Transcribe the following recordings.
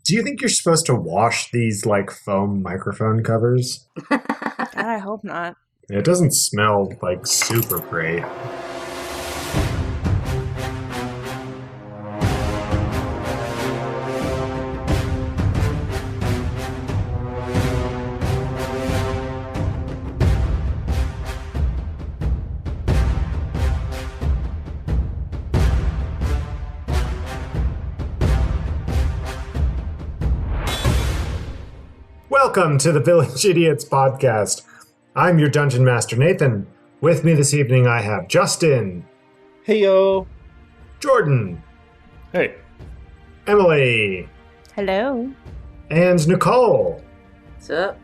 Do you think you're supposed to wash these, like, foam microphone covers? I hope not. It doesn't smell, like, super great. Welcome to the Village Idiots podcast. I'm your Dungeon Master, Nathan. With me this evening I have Justin. Heyo. Jordan. Hey. Emily. Hello. And Nicole. What's up?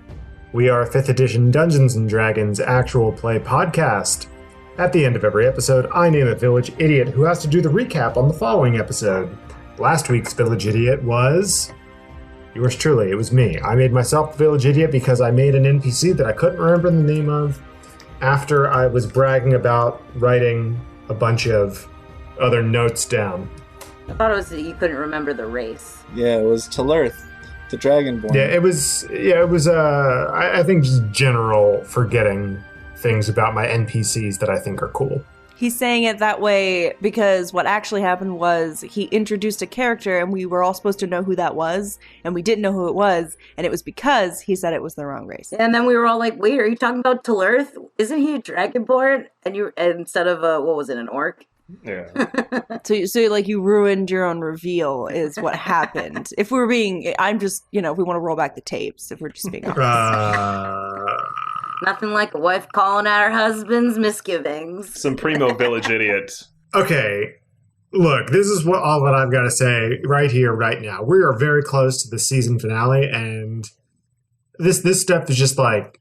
We are a 5th edition Dungeons & Dragons actual play podcast. At the end of every episode, I name a village idiot who has to do the recap on the following episode. Last week's village idiot was... yours truly, it was me. I made myself the village idiot because I made an NPC that I couldn't remember the name of after I was bragging about writing a bunch of other notes down. I thought it was that you couldn't remember the race. Yeah, it was Telurth, the Dragonborn. I think just general forgetting things about my NPCs that I think are cool. He's saying it that way because what actually happened was he introduced a character and we were all supposed to know who that was, and we didn't know who it was, and it was because he said it was the wrong race. And then we were all like, wait, are you talking about Telurth? Isn't he a Dragonborn? And you instead of an orc? Yeah. So like you ruined your own reveal is what happened. If we're being, I'm just, if we want to roll back the tapes, if we're just being honest. Nothing like a wife calling out her husband's misgivings. Some primo village idiot. Okay, look, this is all that I've got to say right here, right now. We are very close to the season finale, and this stuff is just like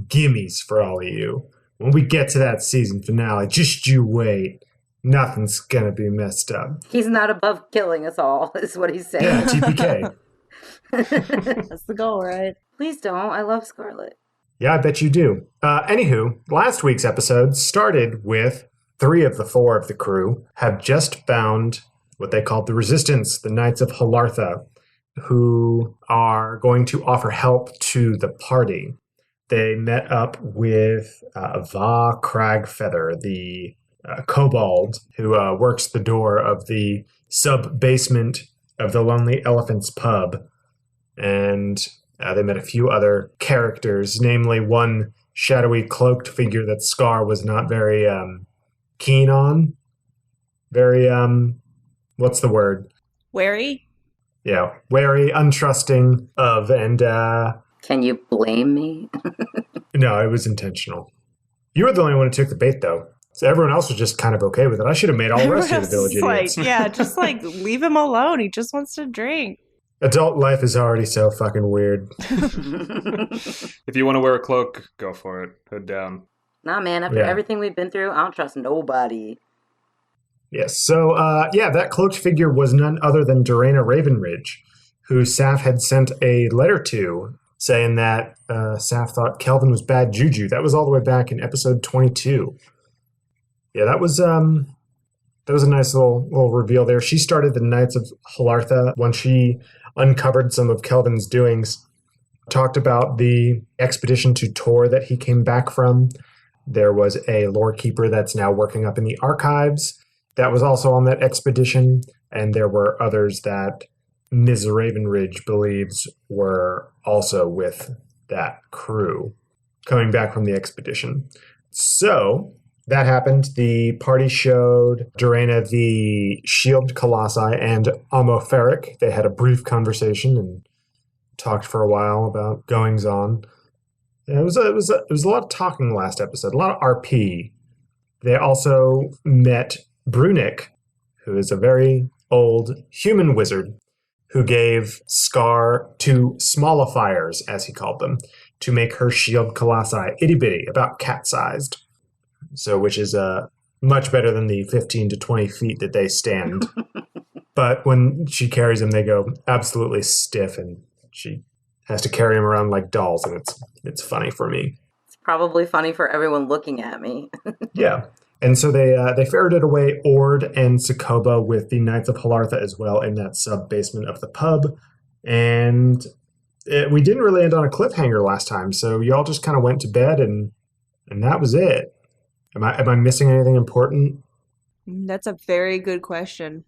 gimmies for all of you. When we get to that season finale, just you wait. Nothing's gonna be messed up. He's not above killing us all, is what he's saying. Yeah, TPK. That's the goal, right? Please don't. I love Scarlet. Yeah, I bet you do. Anywho, last week's episode started with 3 of the 4 of the crew have just found what they called the Resistance, the Knights of Aaargh, who are going to offer help to the party. They met up with Va Cragfeather, the kobold who works the door of the sub-basement of the Lonely Elephant's pub, and they met a few other characters, namely one shadowy cloaked figure that Scar was not very keen on. Very, what's the word? Wary? Yeah, wary, untrusting of, and... Can you blame me? No, it was intentional. You were the only one who took the bait, though. So everyone else was just kind of okay with it. I should have made all the rest of the village idiots. Just leave him alone. He just wants to drink. Adult life is already so fucking weird. If you want to wear a cloak, go for it. Hood down. Nah, man, after everything we've been through, I don't trust nobody. Yes, so, that cloaked figure was none other than Dorena Ravenridge, who Saf had sent a letter to, saying that Saf thought Kelvin was bad juju. That was all the way back in episode 22. Yeah, that was a nice little reveal there. She started the Knights of Aaargh when she uncovered some of Kelvin's doings. Talked about the expedition to Tor that he came back from. There was a lore keeper that's now working up in the archives that was also on that expedition, and there were others that Ms. Ravenridge believes were also with that crew coming back from the expedition. So that happened. The party showed Dorena the shield colossi and Amoferic. They had a brief conversation and talked for a while about goings on. It was a lot of talking last episode, a lot of RP. They also met Brunick, who is a very old human wizard who gave Scar 2 smallifiers, as he called them, to make her shield colossi itty-bitty, about cat-sized. So, which is much better than the 15 to 20 feet that they stand. But when she carries them, they go absolutely stiff, and she has to carry them around like dolls, and it's funny for me. It's probably funny for everyone looking at me. Yeah. And so they ferreted away Ord and Sokoba with the Knights of Aaargh as well in that sub-basement of the pub. And we didn't really end on a cliffhanger last time, so y'all just kind of went to bed and that was it. Am I missing anything important? That's a very good question.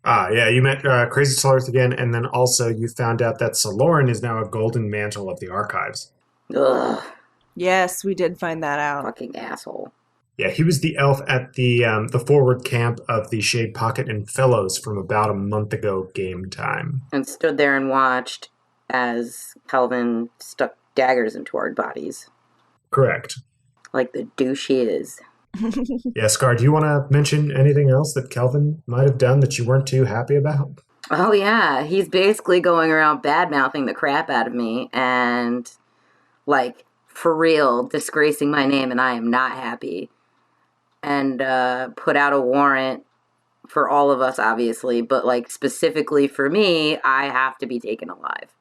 Yeah, you met Crazy Solarth again, and then also you found out that Saloran is now a golden mantle of the archives. Ugh, Yes, we did find that out. fucking asshole. Yeah, he was the elf at the forward camp of the Shade Pocket and Fellows from about a month ago game time. And stood there and watched as Kelvin stuck daggers into our bodies. Correct. Like the douche he is. Yeah, Scar, do you want to mention anything else that Kelvin might have done that you weren't too happy about? Oh yeah, he's basically going around bad-mouthing the crap out of me and, like, for real, disgracing my name, and I am not happy. And put out a warrant for all of us, obviously, but, like, specifically for me, I have to be taken alive.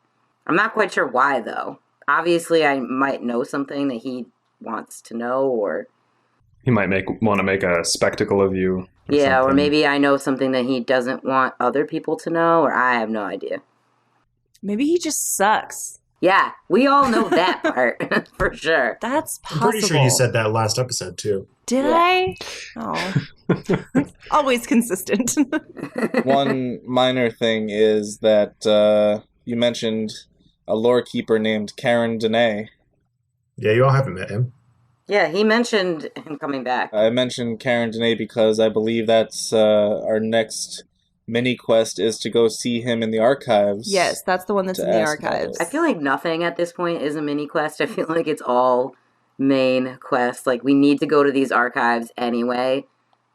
I'm not quite sure why, though. Obviously, I might know something that he wants to know, or... He might want to make a spectacle of you. Yeah, or something. maybe I know something that he doesn't want other people to know, or I have no idea. Maybe he just sucks. Yeah, we all know that part, for sure. That's I'm possible. pretty sure you said that last episode, too. Did Yeah. I? Oh. Always consistent. One minor thing is that you mentioned a lore keeper named Karen Dene. Yeah, you all haven't met him. Yeah, he mentioned him coming back. I mentioned Karen Dene because I believe that's our next mini quest is to go see him in the archives. Yes, that's the one that's To in the ask about archives. it. I feel like nothing at this point is a mini quest. I feel like it's all main quest. Like, we need to go to these archives anyway,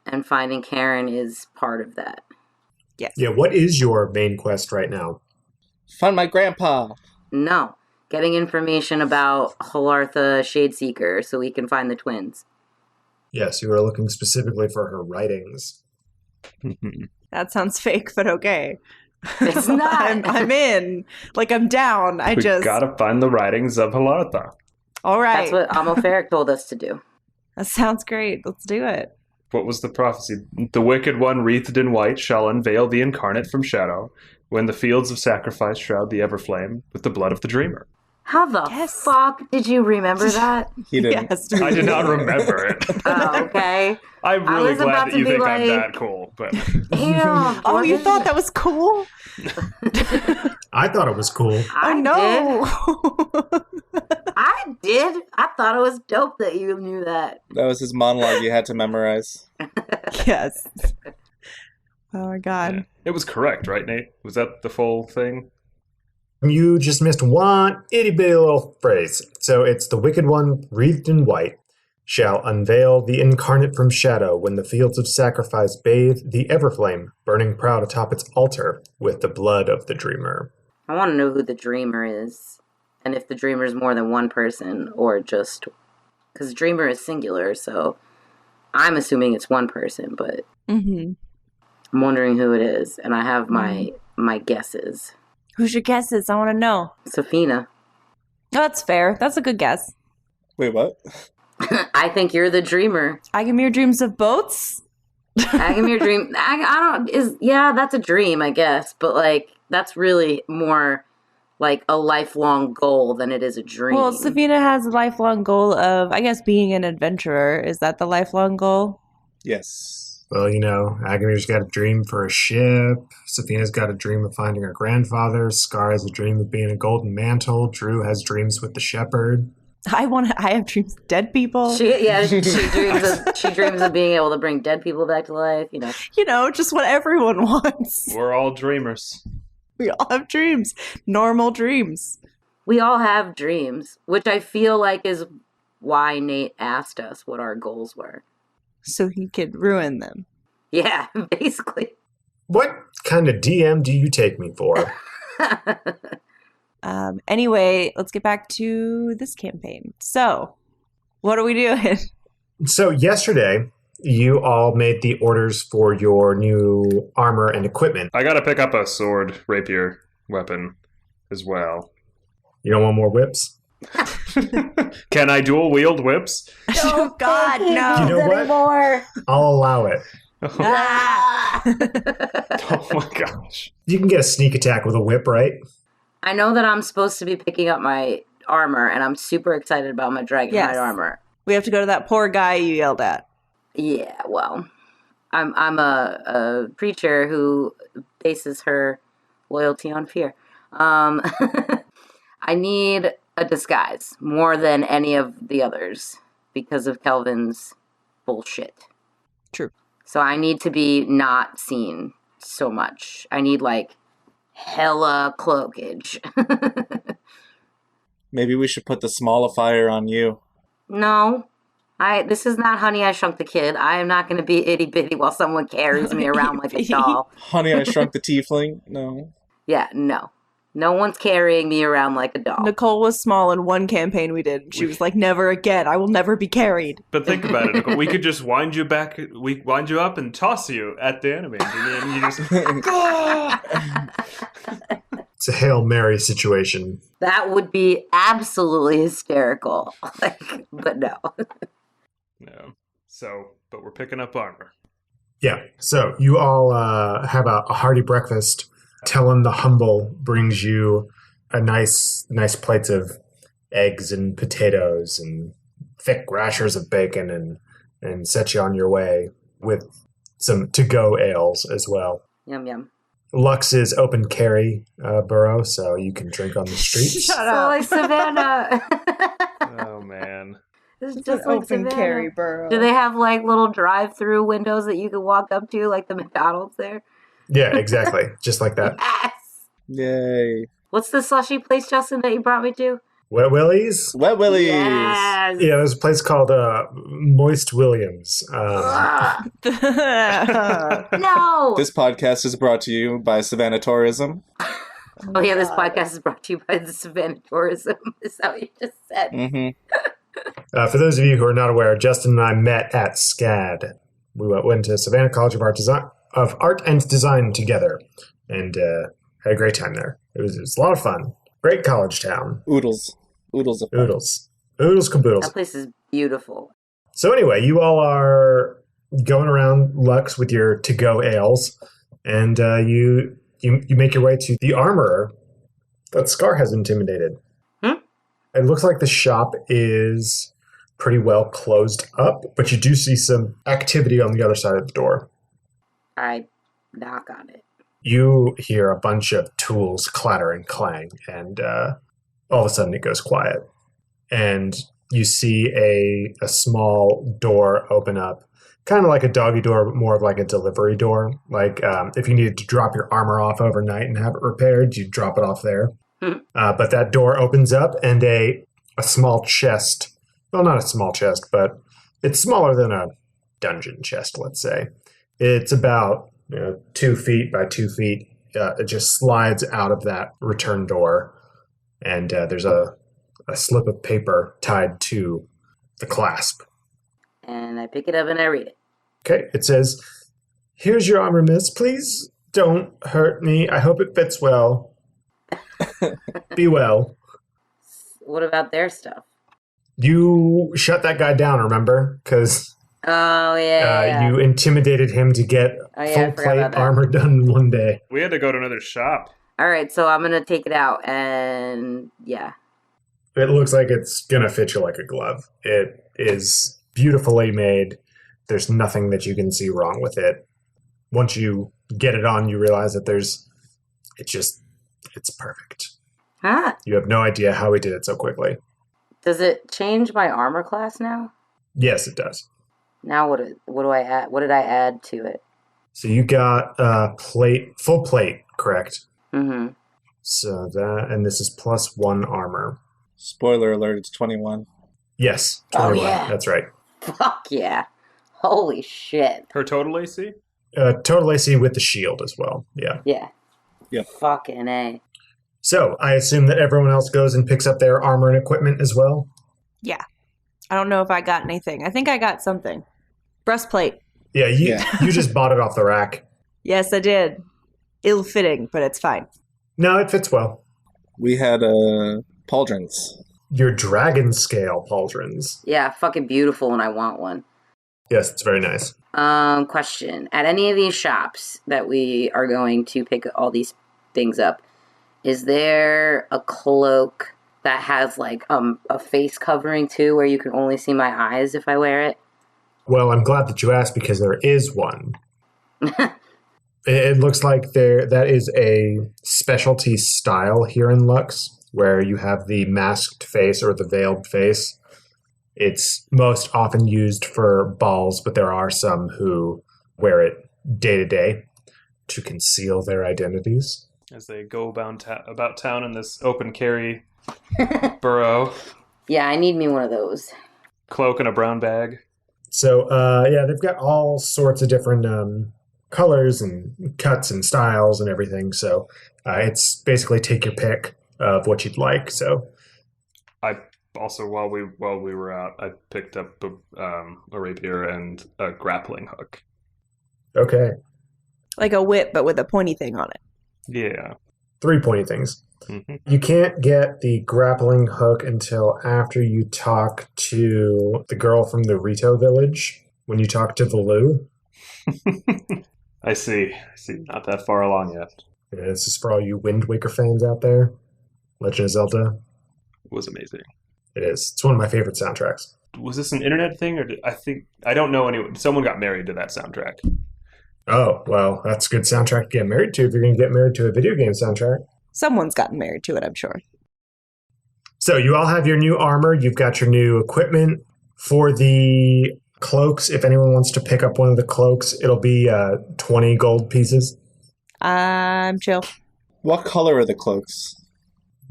and finding Karen is part of that. Yes. Yeah, what is your main quest right now? Find my grandpa. No. Getting information about Halartha Shadeseeker so we can find the twins. Yes, you were looking specifically for her writings. That sounds fake, but okay. It's not. I'm in. Like, I'm down. We gotta find the writings of Halartha. All right. That's what Amalferic told us to do. That sounds great. Let's do it. What was the prophecy? The wicked one, wreathed in white, shall unveil the incarnate from shadow, when the fields of sacrifice shroud the everflame with the blood of the dreamer. How the Yes. fuck did you remember that? He didn't. Yes. I did not remember it. Oh, okay. I'm really was about glad to that you be think I'm like- that cool, but Damn. Oh, you thought that was cool? I thought it was cool. I Oh, no. I did. I thought it was dope that you knew that. That was his monologue you had to memorize. Yes. Oh, my God. it was correct, right, Nate? Was that the full thing? You just missed one itty bitty little phrase. So it's the wicked one, wreathed in white, shall unveil the incarnate from shadow when the fields of sacrifice bathe the everflame, burning proud atop its altar with the blood of the dreamer. I want to know who the dreamer is. And if the dreamer is more than one person or just... Because dreamer is singular, so I'm assuming it's one person, but Mm-hmm. I'm wondering who it is. And I have my guesses. Who's your guesses? I want to know. Safina. Oh, that's fair. That's a good guess. Wait, what? I think you're the dreamer. Agamir dreams of boats? Agamir dream. I don't. Yeah, that's a dream, I guess. But, like, that's really more like a lifelong goal than it is a dream. Well, Safina has a lifelong goal of, I guess, being an adventurer. Is that the lifelong goal? Yes. Well, you know, Agamir's got a dream for a ship. Safina's got a dream of finding her grandfather. Scar has a dream of being a golden mantle. Drew has dreams with the shepherd. I have dreams of dead people. she dreams of being able to bring dead people back to life. You know. You know, just what everyone wants. We're all dreamers. We all have dreams. Normal dreams. We all have dreams, which I feel like is why Nate asked us what our goals were. So he could ruin them. Yeah, basically. What kind of DM do you take me for? Anyway, let's get back to this campaign. So, what are we doing? So yesterday, you all made the orders for your new armor and equipment. I gotta pick up a sword, rapier, weapon as well. You don't want more whips? Can I dual wield whips? Oh, God, no. You know what? Anymore. I'll allow it. Ah! Oh my gosh. You can get a sneak attack with a whip, right? I know that I'm supposed to be picking up my armor, and I'm super excited about my dragonhide armor. We have to go to that poor guy you yelled at. Yeah, well, I'm a preacher who bases her loyalty on fear. I need a disguise more than any of the others because of Kelvin's bullshit. True. So I need to be not seen so much. I need, like, hella cloakage. Maybe we should put the smallifier on you. No. This is not Honey, I Shrunk the Kid. I am not going to be itty bitty while someone carries me around like a doll. Honey, I Shrunk the Tiefling? No. Yeah, no. No one's carrying me around like a doll. Nicole was small in one campaign we did. She was like, never again. I will never be carried. But think about it, Nicole. We could just wind you up and toss you at the enemy. And then you just... It's a Hail Mary situation. That would be absolutely hysterical. But no. No. So, but we're picking up armor. Yeah. So you all have a hearty breakfast. Tellin the Humble brings you a nice plates of eggs and potatoes and thick rashers of bacon and set you on your way with some to-go ales as well. Yum, yum. Lux's open carry burrow, so you can drink on the streets. Shut up. Like Savannah. Oh, man. It's It's just an like open Savannah. carry burrow. Do they have, like, little drive-through windows that you can walk up to, like the McDonald's there? Yeah, exactly. Just like that. Yes! Yay. What's the slushy place, Justin, that you brought me to? Wet Willie's? Wet Willies. Yes! Yeah, there's a place called Moist Williams. Ugh. No! This podcast is brought to you by Savannah Tourism. Oh yeah, this podcast is brought to you by the Savannah Tourism. Is that what you just said? Mm-hmm. For those of you who are not aware, Justin and I met at SCAD. We went to Savannah College of Art and Design together, and had a great time there. It was a lot of fun. Great college town. Oodles. Oodles of fun. Oodles. Oodles caboodles. That place is beautiful. So anyway, you all are going around Lux with your to-go ales, and you make your way to the armorer that Scar has intimidated. It looks like the shop is pretty well closed up, but you do see some activity on the other side of the door. I knock on it. You hear a bunch of tools clatter and clang, and all of a sudden it goes quiet. And you see a small door open up, kind of like a doggy door, but more of like a delivery door. Like if you needed to drop your armor off overnight and have it repaired, you'd drop it off there. But that door opens up, and a small chest, well, not a small chest, but it's smaller than a dungeon chest, let's say. It's about 2 feet by 2 feet. It just slides out of that return door, and there's a slip of paper tied to the clasp. And I pick it up and I read it. Okay, it says, "Here's your armor, miss. Please don't hurt me. I hope it fits well. Be well." What about their stuff? You shut that guy down, remember? Because Oh, yeah. you intimidated him to get I full forgot plate about that. armor done in one day. We had to go to another shop. All right, so I'm going to take it out and, yeah. It looks like it's going to fit you like a glove. It is beautifully made. There's nothing that you can see wrong with it. Once you get it on, you realize that it's perfect. Huh? You have no idea how he did it so quickly. Does it change my armor class now? Yes, it does. Now what do I add? What did I add to it? So you got full plate, correct? Mm-hmm. So that, and this is +1 armor. Spoiler alert, it's 21. Yes, Oh, 21. yeah. That's right. Fuck yeah. Holy shit. Her total AC? Total AC with the shield as well. Yeah. Yeah. Yep. Fucking A. So I assume that everyone else goes and picks up their armor and equipment as well. Yeah. I don't know if I got anything. I think I got something. Breastplate. Yeah, Yeah. you just bought it off the rack. Yes, I did. Ill-fitting, but it's fine. No, it fits well. We had pauldrons. Your dragon scale pauldrons. Yeah, fucking beautiful, and I want one. Yes, it's very nice. Question. At any of these shops that we are going to pick all these things up, Is there a cloak that has like a face covering too, where you can only see my eyes if I wear it? Well, I'm glad that you asked because there is one. It looks like that is a specialty style here in Lux, where you have the masked face or the veiled face. It's most often used for balls, but there are some who wear it day to day to conceal their identities. As they go about town in this open carry burrow. Yeah, I need me one of those. Cloak and a brown bag. So, they've got all sorts of different colors and cuts and styles and everything. So it's basically take your pick of what you'd like. So I also, while we were out, I picked up a rapier and a grappling hook. Okay. Like a whip, but with a pointy thing on it. Yeah. 3 pointy things. Mm-hmm. You can't get the grappling hook until after you talk to the girl from the Rito village. When you talk to Valu. I see. Not that far along yet. Yeah, this is for all you Wind Waker fans out there. Legend of Zelda. It was amazing. It is. It's one of my favorite soundtracks. Was this an internet thing, or I don't know anyone. Someone got married to that soundtrack. Oh, well, that's a good soundtrack to get married to if you're going to get married to a video game soundtrack. Someone's gotten married to it, I'm sure. So you all have your new armor. You've got your new equipment. For the cloaks, if anyone wants to pick up one of the cloaks, it'll be 20 gold pieces. I'm chill. What color are the cloaks?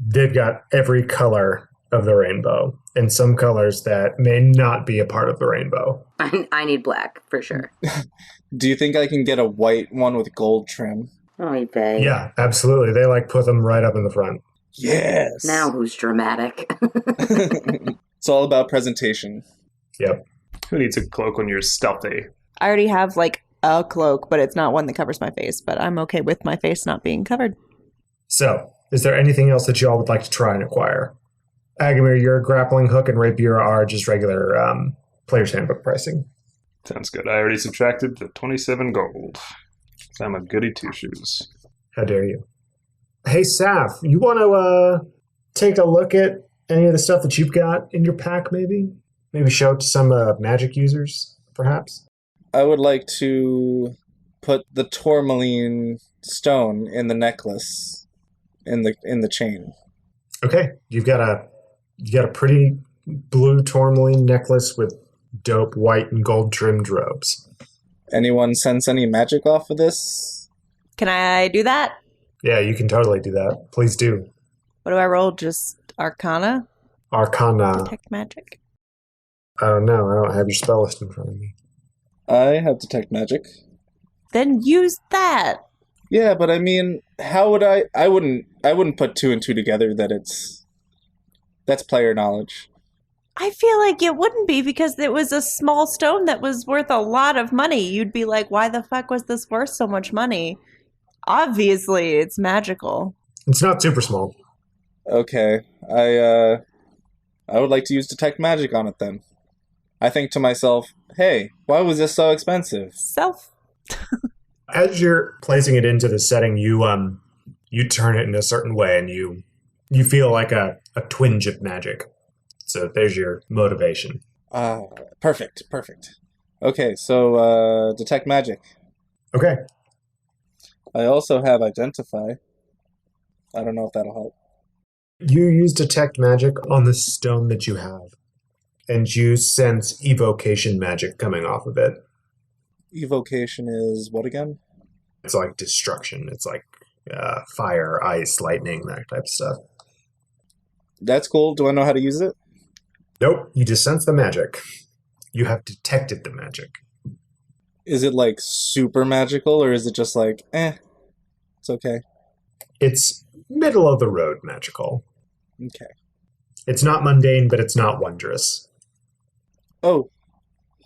They've got every color of the rainbow and some colors that may not be a part of the rainbow. I need black, for sure. Do you think I can get a white one with gold trim? Oh, you bet. Yeah, absolutely. They put them right up in the front. Yes! Now who's dramatic? It's all about presentation. Yep. Who needs a cloak when you're stealthy? I already have like a cloak, but it's not one that covers my face. But I'm okay with my face not being covered. So, is there anything else that you all would like to try and acquire? Agamir, your grappling hook and rapier are just regular player's handbook pricing. Sounds good. I already subtracted the 27 gold. I'm a goody two-shoes. How dare you? Hey, Saf, you want to take a look at any of the stuff that you've got in your pack, maybe? Maybe show it to some magic users, perhaps? I would like to put the tourmaline stone in the necklace, in the chain. Okay, you got a pretty blue tourmaline necklace with dope white and gold trimmed robes. Anyone sense any magic off of this? Can I do that? Yeah, you can totally do that. Please do. What do I roll? Just Arcana? Arcana. Detect magic? I don't know. I don't have your spell list in front of me. I have detect magic. Then use that. Yeah, but I mean, how would I wouldn't put two and two together that's player knowledge. I feel like it wouldn't be because it was a small stone that was worth a lot of money. You'd be like, why the fuck was this worth so much money? Obviously, it's magical. It's not super small. Okay, I would like to use detect magic on it then. I think to myself, hey, why was this so expensive? As you're placing it into the setting, you turn it in a certain way and you feel like a twinge of magic. So there's your motivation. Perfect. Okay, so detect magic. Okay. I also have identify. I don't know if that'll help. You use detect magic on the stone that you have, and you sense evocation magic coming off of it. Evocation is what again? It's like destruction. It's like fire, ice, lightning, that type of stuff. That's cool. Do I know how to use it? Nope, you just sense the magic. You have detected the magic. Is it like super magical, or is it just like, it's okay? It's middle of the road magical. Okay. It's not mundane, but it's not wondrous. Oh,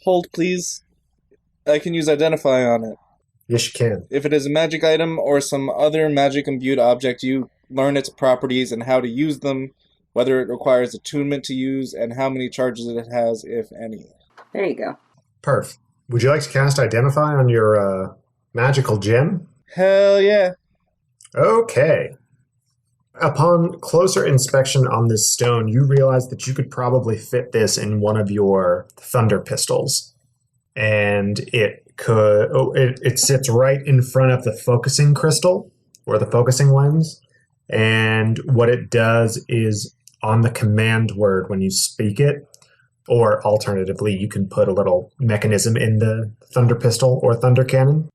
hold please. I can use identify on it. Yes, you can. If it is a magic item or some other magic-imbued object, you learn its properties and how to use them, whether it requires attunement to use, and how many charges it has, if any. There you go. Perf. Would you like to cast Identify on your magical gem? Hell yeah. Okay. Upon closer inspection on this stone, you realize that you could probably fit this in one of your thunder pistols. And it sits right in front of the focusing crystal, or the focusing lens. And what it does is, on the command word, when you speak it, or alternatively, you can put a little mechanism in the thunder pistol or thunder cannon.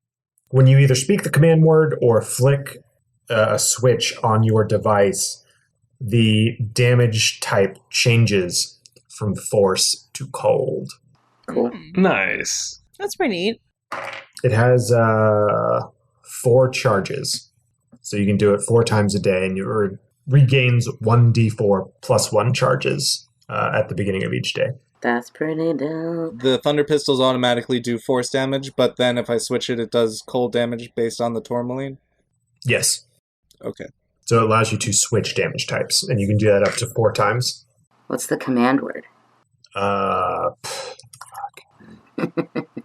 When you either speak the command word or flick a switch on your device, the damage type changes from force to cold. Cool. Nice. That's pretty neat. It has 4 charges. So you can do it 4 times a day, and it regains 1d4 plus 1 charges at the beginning of each day. That's pretty dope. The thunder pistols automatically do force damage, but then if I switch it, it does cold damage based on the tourmaline? Yes. Okay. So it allows you to switch damage types, and you can do that up to 4 times. What's the command word?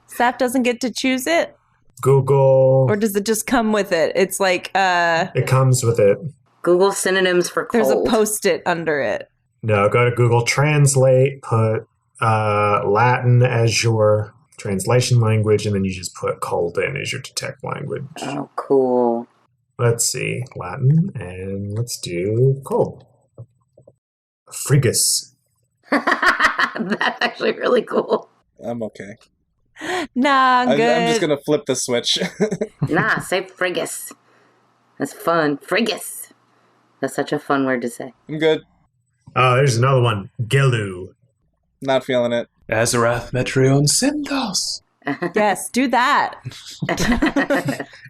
Sap doesn't get to choose it? Google. Or does it just come with it? It's like, It comes with it. Google synonyms for cold. there's a post-it under it. No, go to Google Translate, put Latin as your translation language, and then you just put cold in as your detect language. Oh, cool. Let's see, Latin, and let's do cold. Frigus. That's actually really cool. I'm okay. Nah, I'm good. I'm just going to flip the switch. Nah, say frigus. That's fun. Frigus. That's such a fun word to say. I'm good. Oh, there's another one. Gelu. Not feeling it. Azarath Metrion Syndos. Yes, do that.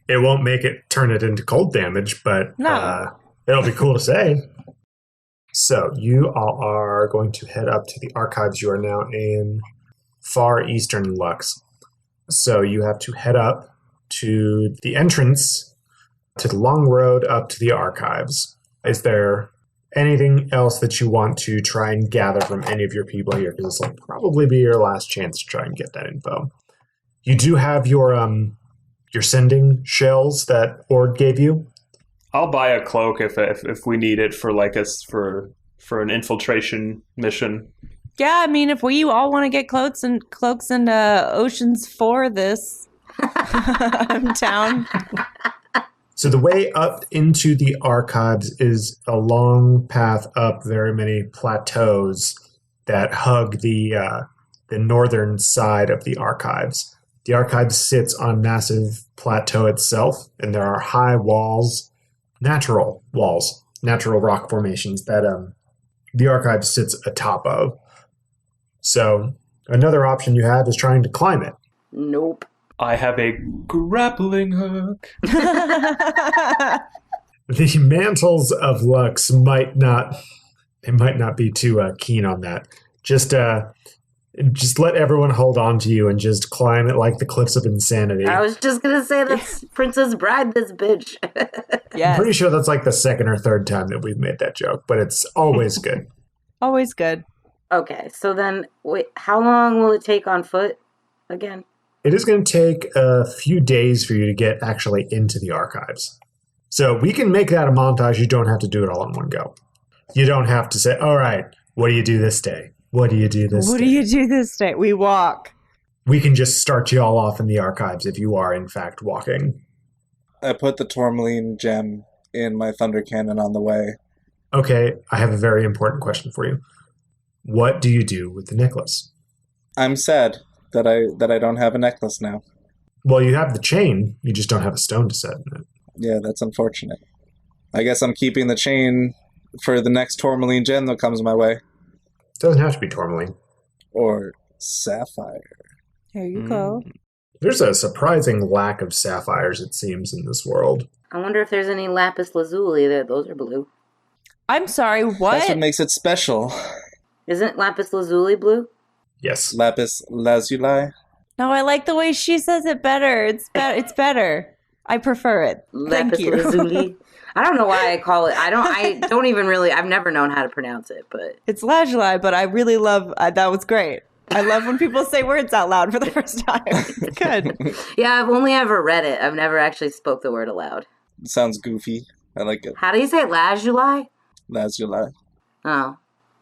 It won't make it turn it into cold damage, but No. it'll be cool to say. So you all are going to head up to the archives. You are now in far eastern Lux. So you have to head up to the entrance to the long road up to the archives. Is there anything else that you want to try and gather from any of your people here? Because this will probably be your last chance to try and get that info. You do have your sending shells that Ord gave you. I'll buy a cloak if we need it for for an infiltration mission. Yeah, I mean, if we all want to get cloaks and oceans for this, I'm down. So the way up into the archives is a long path up very many plateaus that hug the northern side of the archives. The archives sits on a massive plateau itself, and there are high walls, natural rock formations that the archive sits atop of. So another option you have is trying to climb it. Nope. I have a grappling hook. The mantles of Lux might not be too keen on that. Just let everyone hold on to you and just climb it like the cliffs of insanity. I was just going to say that's Princess Bride, this bitch. Yes. I'm pretty sure that's like the second or third time that we've made that joke, but it's always good. Always good. Okay, so then, wait, how long will it take on foot again? It is going to take a few days for you to get actually into the archives. So we can make that a montage. You don't have to do it all in one go. You don't have to say, all right, what do you do this day? What do you do this day? What do you do this day? We walk. We can just start you all off in the archives if you are, in fact, walking. I put the tourmaline gem in my thunder cannon on the way. Okay, I have a very important question for you. What do you do with the necklace? I'm sad that I don't have a necklace now. Well, you have the chain. You just don't have a stone to set in it. Yeah, that's unfortunate. I guess I'm keeping the chain for the next tourmaline gem that comes my way. It doesn't have to be tourmaline. Or sapphire. There you go. There's a surprising lack of sapphires, it seems, in this world. I wonder if there's any lapis lazuli. Those are blue. I'm sorry, what? That's what makes it special. Isn't lapis lazuli blue? Yes. Lapis lazuli. No, I like the way she says it better. It's better. I prefer it. Thank Lapis you. lazuli. I don't know why I call it. I don't even really. I've never known how to pronounce it, but It's lazuli, but I really love. That was great. I love when people say words out loud for the first time. It's good. yeah, I've only ever read it. I've never actually spoke the word aloud. Sounds goofy. I like it. How do you say it? Lazuli? That's your lie. Oh.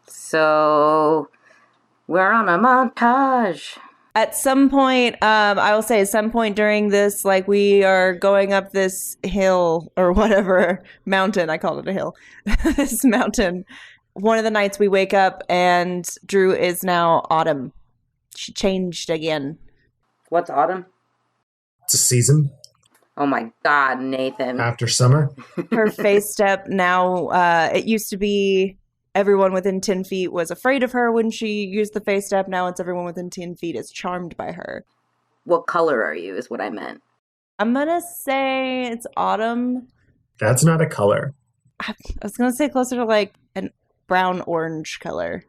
So, we're on a montage. At some point, I will say, at some point during this, like we are going up this hill or whatever mountain. I called it a hill. This mountain. One of the nights we wake up and Drew is now Autumn. She changed again. What's autumn? It's a season Oh my God, Nathan. after summer. Her face step now, it used to be everyone within 10 feet was afraid of her when she used the face step. Now it's everyone within 10 feet is charmed by her. What color are you is what I meant. I'm going to say it's autumn. That's not a color. I was going to say closer to like a brown orange color,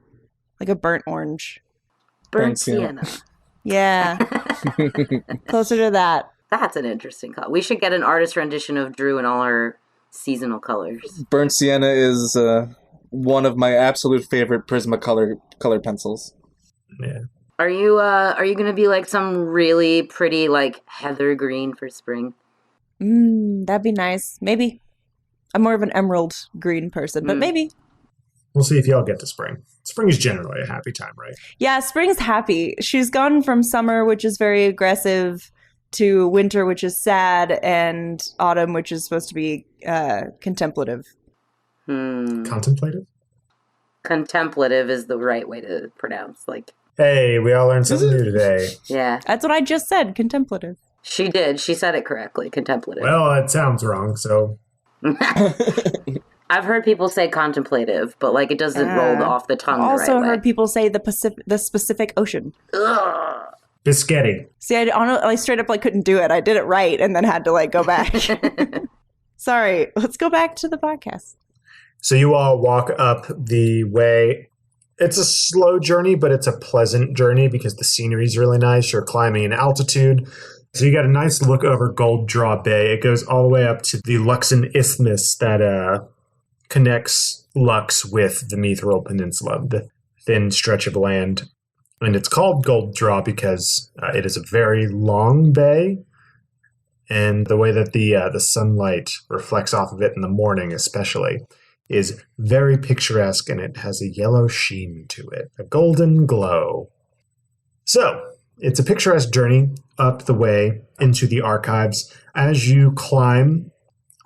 like a burnt orange. Burnt sienna. sienna. Yeah, closer to that. That's an interesting color. We should get an artist rendition of Drew in all her seasonal colors. Burnt sienna is one of my absolute favorite Prismacolor color pencils. Yeah. Are you gonna be like some really pretty like heather green for spring? That'd be nice. Maybe. I'm more of an emerald green person, but maybe. We'll see if y'all get to spring. Spring is generally a happy time, right? Yeah, spring's happy. She's gone from summer, which is very aggressive, to winter, which is sad, and autumn, which is supposed to be contemplative. Contemplative? Contemplative is the right way to pronounce. Like, Hey, we all learned something new today. yeah, That's what I just said, contemplative. she did. She said it correctly. Contemplative. Well, it sounds wrong, so I've heard people say contemplative, but like it doesn't roll off the tongue. Also the right heard way. people say the specific ocean. Ugh. biscotti. See, I straight up like couldn't do it. I did it right and then had to like go back. Sorry, let's go back to the podcast. So you all walk up the way. It's a slow journey, but it's a pleasant journey because the scenery is really nice. You're climbing in altitude. So you got a nice look over Gold Draw Bay. It goes all the way up to the Luxon Isthmus that connects Lux with the Mithril Peninsula, the thin stretch of land. And it's called Gold Draw because it is a very long bay. And the way that the sunlight reflects off of it in the morning especially is very picturesque, and it has a yellow sheen to it, a golden glow. So, it's a picturesque journey up the way into the archives. As you climb,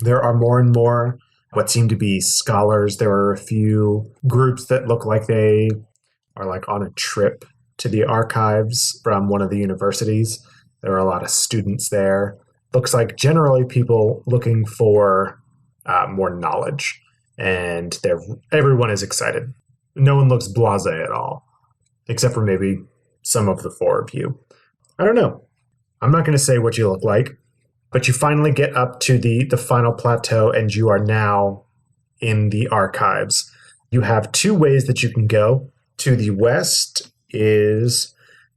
there are more and more what seem to be scholars. There are a few groups that look like they are like on a trip to the archives from one of the universities. There are a lot of students there. Looks like generally people looking for more knowledge. And everyone is excited. No one looks blasé at all, except for maybe some of the four of you. I don't know. I'm not going to say what you look like, but you finally get up to the final plateau, and you are now in the archives. You have two ways that you can go. To the west is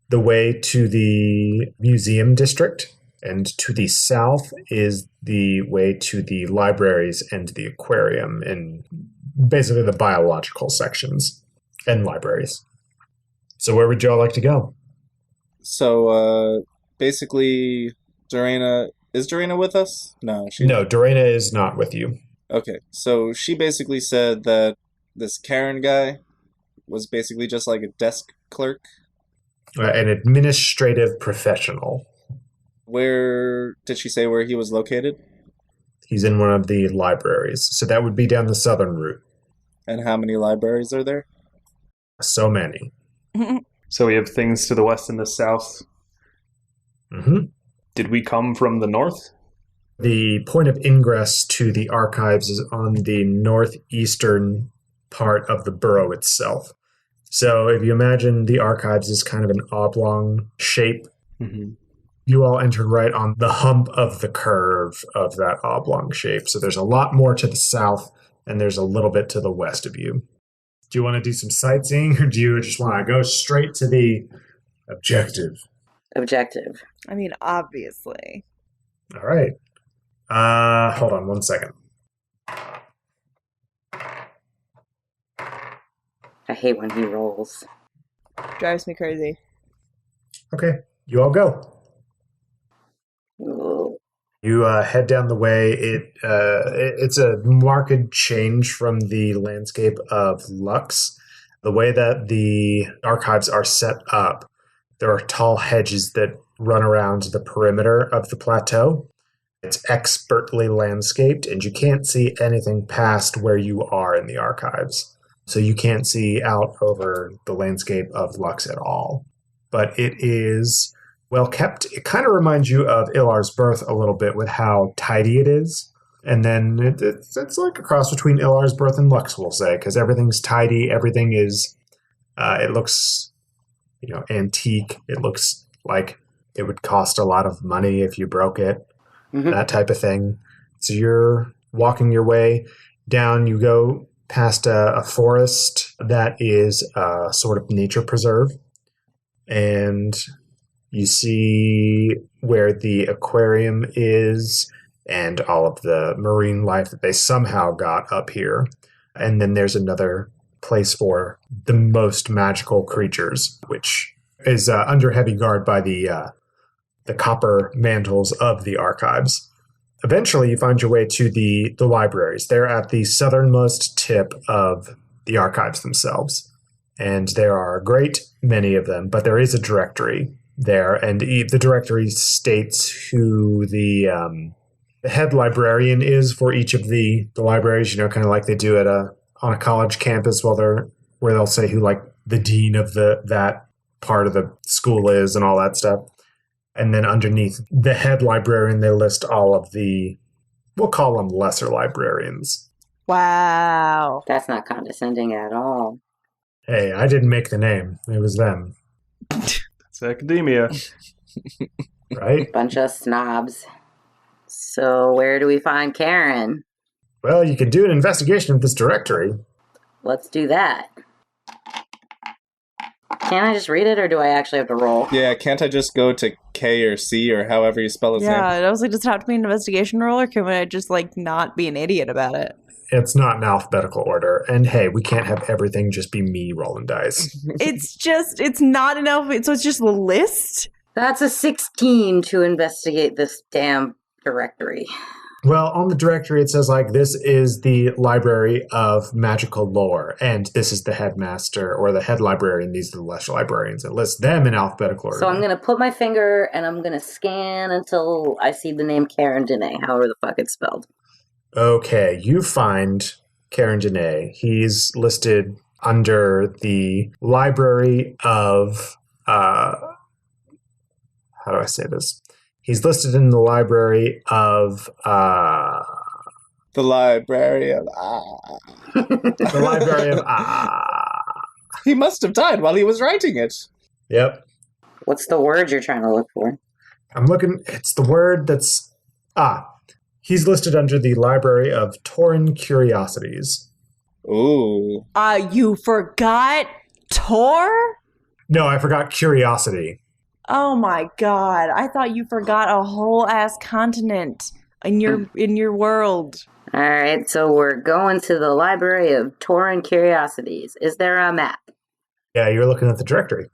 the way to the museum district, and to the south is the way to the libraries and the aquarium, and basically the biological sections and libraries. So where would y'all like to go? So, basically, is Dorena with us? No, No, Dorena is not with you. Okay, so she basically said that this Karen guy was basically just like a desk clerk. An administrative professional. Where did she say where he was located? He's in one of the libraries. So that would be down the southern route. And how many libraries are there? So many. So we have things to the west and the south. Mm-hmm. Did we come from the north? The point of ingress to the archives is on the northeastern part of the borough itself. So if you imagine the archives as kind of an oblong shape, you all entered right on the hump of the curve of that oblong shape. So there's a lot more to the south, and there's a little bit to the west of you. Do you want to do some sightseeing, or do you just want to go straight to the objective? Objective. I mean, obviously. All right. Hold on one second. I hate when he rolls. Drives me crazy. Okay, you all go. Ooh. You head down the way. It's a marked change from the landscape of Lux. The way that the archives are set up, there are tall hedges that run around the perimeter of the plateau. It's expertly landscaped, and you can't see anything past where you are in the archives. So you can't see out over the landscape of Lux at all. But it is well kept. It kind of reminds you of Ilar's Birth a little bit with how tidy it is. And then it's like a cross between Ilar's Birth and Lux, we'll say, because everything's tidy. Everything is, it looks, antique. It looks like it would cost a lot of money if you broke it, that type of thing. So you're walking your way down. You go past a forest that is a sort of nature preserve. And you see where the aquarium is and all of the marine life that they somehow got up here. And then there's another place for the most magical creatures, which is under heavy guard by the copper mantles of the archives. Eventually, you find your way to the libraries. They're at the southernmost tip of the archives themselves. And there are a great many of them, but there is a directory there. And the directory states who the head librarian is for each of the libraries, kind of like they do on a college campus where they'll say who like the dean of that part of the school is and all that stuff. And then underneath the head librarian, they list all of we'll call them lesser librarians. Wow. That's not condescending at all. Hey, I didn't make the name. It was them. It's academia. Right? Bunch of snobs. So where do we find Karen? Well, you can do an investigation of this directory. Let's do that. Can I just read it, or do I actually have to roll? Yeah, can't I just go to K or C or however you spell his name? Yeah, it was like, does it have to be an investigation roll, or can I just not be an idiot about it? It's not in alphabetical order. And hey, we can't have everything just be me rolling dice. It's not an alphabet, so it's just a list? That's a 16 to investigate this damn directory. Well, on the directory, it says, this is the library of magical lore, and this is the headmaster or the head librarian. These are the lesser librarians. It lists them in alphabetical order. So I'm going to put my finger and I'm going to scan until I see the name Karen Dene, however the fuck it's spelled. Okay, you find Karen Dene. He's listed under the library of, how do I say this? He's listed in the library of, The library of the library of He must have died while he was writing it. Yep. What's the word you're trying to look for? It's the word that's, he's listed under the library of Tauren Curiosities. Ooh. You forgot Tor? No, I forgot Curiosity. Oh my god, I thought you forgot a whole ass continent in your world. Alright, so we're going to the library of Tauren Curiosities. Is there a map? Yeah, you're looking at the directory.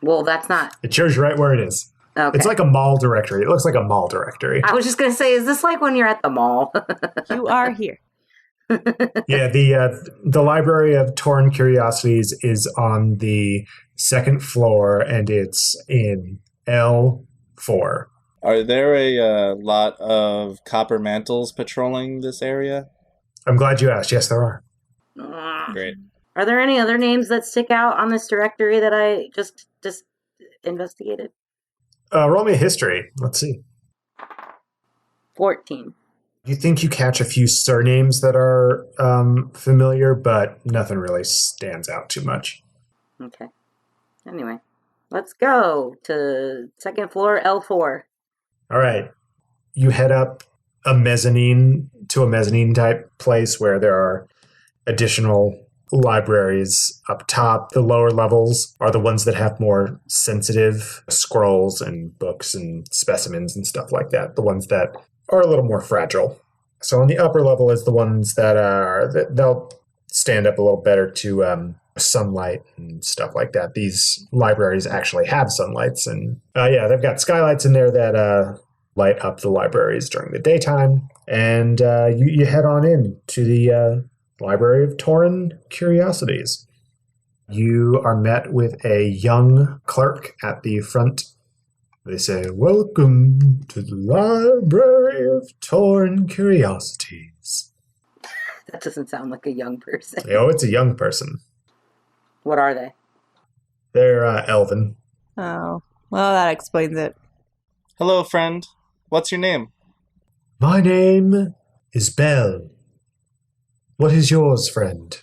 Well, that's not... It shows you right where it is. Okay. It's like a mall directory. It looks like a mall directory. I was just going to say, is this like when you're at the mall? You are here. Yeah, the library of Tauren Curiosities is on the second floor, and it's in L4. Are there a lot of copper mantles patrolling this area? I'm glad you asked. Yes, there are. Great. Are there any other names that stick out on this directory that I just investigated? Roll me a history. Let's see. 14. You think you catch a few surnames that are familiar, but nothing really stands out too much. Okay. Anyway, let's go to second floor, L4. All right. You head up a mezzanine type place where there are additional libraries up top. The lower levels are the ones that have more sensitive scrolls and books and specimens and stuff like that. The ones that are a little more fragile. So on the upper level is the ones that they'll stand up a little better to sunlight and stuff like that. These libraries actually have sunlights, and they've got skylights in there that light up the libraries during the daytime. And you head on in to the Library of Tauren Curiosities. You are met with a young clerk at the front. They say, "Welcome to the Library of Tauren Curiosities." That doesn't sound like a young person. Oh, it's a young person. What are they? They're elven. Oh, well, that explains it. Hello, friend. What's your name? My name is Belle. What is yours, friend?